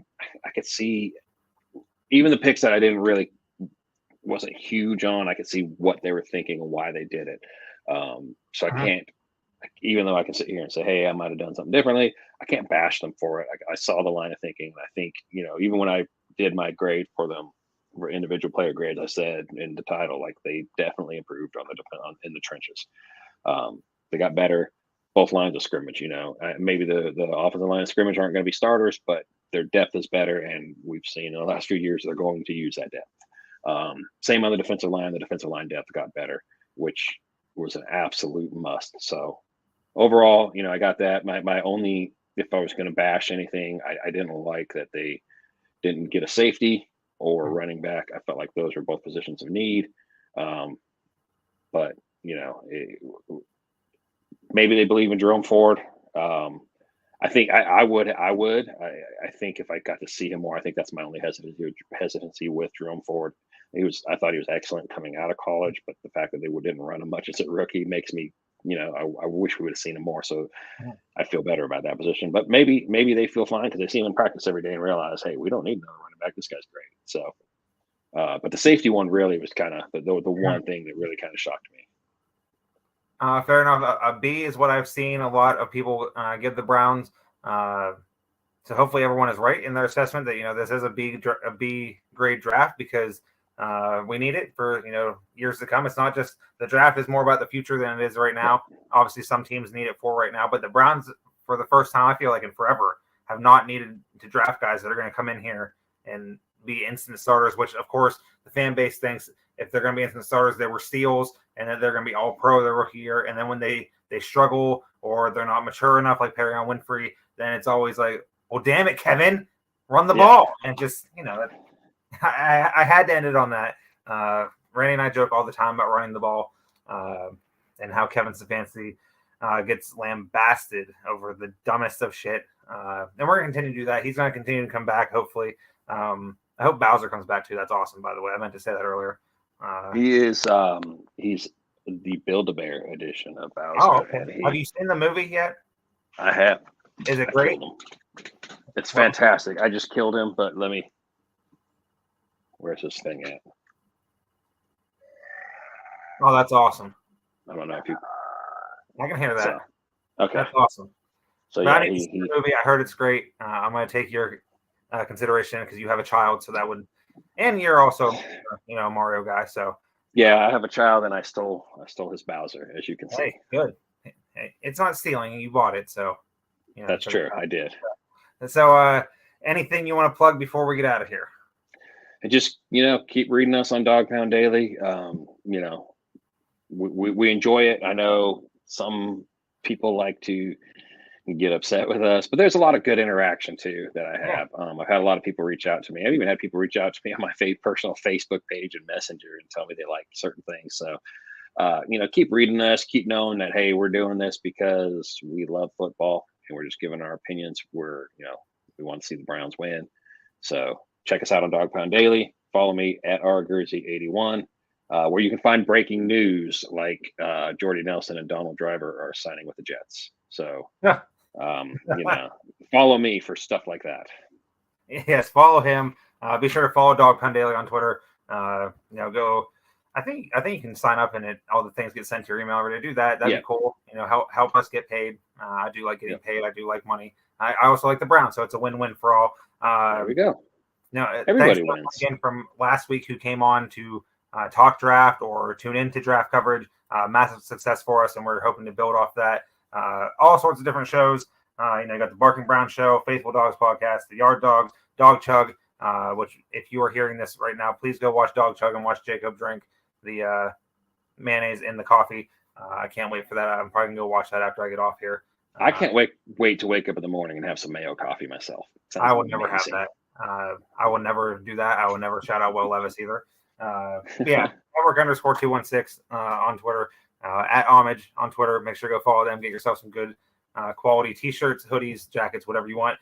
see even the picks that I wasn't huge on. I could see what they were thinking and why they did it. So I can't, even though I can sit here and say, "Hey, I might have done something differently," I can't bash them for it. I saw the line of thinking. And I think even when I did my grade for them. Individual player grades, I said in the title, like they definitely improved in the trenches. They got better, both lines of scrimmage. Maybe the offensive line of scrimmage aren't going to be starters, but their depth is better, and we've seen in the last few years they're going to use that depth. Same on the defensive line. The defensive line depth got better, which was an absolute must. So overall, I got that. My only, if I was going to bash anything, I didn't like that they didn't get a safety or running back. I felt like those were both positions of need. But, maybe they believe in Jerome Ford. I think I would. I think if I got to see him more, I think that's my only hesitancy with Jerome Ford. I thought he was excellent coming out of college, but the fact that they didn't run him much as a rookie makes me, I wish we would have seen him more. So I feel better about that position. But maybe they feel fine because they see him in practice every day and realize, hey, we don't need another running back. This guy's great. So, but the safety one really was kind of the one thing that really kind of shocked me. Fair enough. A B is what I've seen a lot of people give the Browns. So hopefully everyone is right in their assessment that this is a B grade draft because we need it for years to come. It's not just the draft is more about the future than it is right now. Obviously, some teams need it for right now, but the Browns, for the first time, I feel like in forever, have not needed to draft guys that are going to come in here and be instant starters. Which, of course, the fan base thinks if they're going to be instant starters, they were steals, and that they're going to be all pro their rookie year. And then when they struggle or they're not mature enough, like Perrion Winfrey, then it's always like, well, damn it, Kevin, run the ball, and just I had to end it on that. Randy and I joke all the time about running the ball and how Kevin Stefanski gets lambasted over the dumbest of shit. And we're going to continue to do that. He's going to continue to come back, hopefully. I hope Bowser comes back, too. That's awesome, by the way. I meant to say that earlier. He is he's the Build-A-Bear edition of Bowser. Oh, okay. Have you seen the movie yet? I have. Is it great? It's fantastic. I just killed him, but let me... Where's this thing at? Oh, that's awesome. I don't know if you. I can hear that. So, okay. That's awesome. So But yeah, I need to see the movie. I heard it's great. I'm going to take your consideration because you have a child, so that would, and you're also, a Mario guy. So yeah, I have a child, and I stole his Bowser, as you can see. hey, good. Hey, it's not stealing. You bought it, so That's true. I did. So, anything you want to plug before we get out of here? And just keep reading us on Dog Pound Daily. We enjoy it. I know some people like to get upset with us, but there's a lot of good interaction too that I have. I've had a lot of people reach out to me. I've even had people reach out to me on my personal Facebook page and Messenger and tell me they like certain things. So, keep reading us, keep knowing that, hey, we're doing this because we love football and we're just giving our opinions. We want to see the Browns win. So check us out on Dog Pound Daily. Follow me at rgurzy81, where you can find breaking news like Jordy Nelson and Donald Driver are signing with the Jets. So, follow me for stuff like that. Yes, follow him. Be sure to follow Dog Pound Daily on Twitter. Go. I think you can sign up and all the things get sent to your email. Already do that. That'd be cool. Help us get paid. I do like getting paid. I do like money. I also like the Browns, so it's a win-win for all. There we go. Everybody wins. Again, from last week, who came on to talk draft or tune into draft coverage. Massive success for us, and we're hoping to build off that. All sorts of different shows. You got the Barking Brown Show, Faithful Dogs Podcast, the Yard Dogs, Dog Chug. Which, if you are hearing this right now, please go watch Dog Chug and watch Jacob drink the mayonnaise in the coffee. I can't wait for that. I'm probably gonna go watch that after I get off here. I can't wait to wake up in the morning and have some mayo coffee myself. I would never have that. I will never do that. I will never shout out Will Levis either. Network_216 on Twitter, at Homage on Twitter. Make sure to go follow them. Get yourself some good quality t-shirts, hoodies, jackets, whatever you want.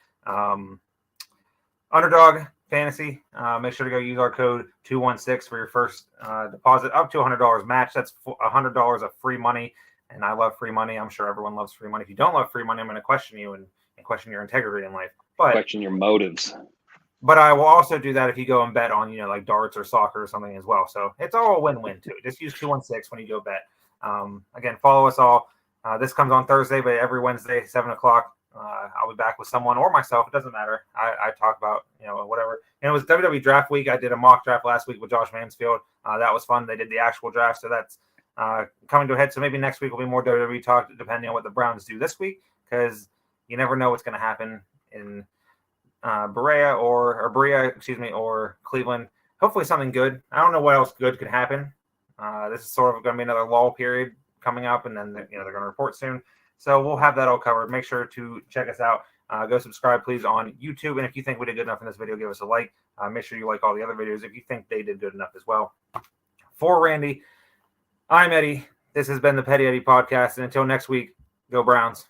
Underdog Fantasy. Make sure to go use our code 216 for your first deposit up to $100 match. That's $100 of free money. And I love free money. I'm sure everyone loves free money. If you don't love free money, I'm going to question you and question your integrity in life. But question your motives. But I will also do that if you go and bet on, like darts or soccer or something as well. So it's all a win-win too. Just use 216 when you go bet. Again, follow us all. This comes on Thursday, but every Wednesday, 7 o'clock, I'll be back with someone or myself. It doesn't matter. I talk about, whatever. And it was WWE Draft Week. I did a mock draft last week with Josh Mansfield. That was fun. They did the actual draft. So that's coming to a head. So maybe next week will be more WWE talk, depending on what the Browns do this week, because you never know what's going to happen in Berea or Cleveland. Hopefully something good. I don't know what else good could happen. This is sort of going to be another lull period coming up, and then they're going to report soon. So we'll have that all covered. Make sure to check us out. Go subscribe, please, on YouTube. And if you think we did good enough in this video, give us a like. Make sure you like all the other videos if you think they did good enough as well. For Randy, I'm Eddie. This has been the Petty Eddie Podcast. And until next week, go Browns.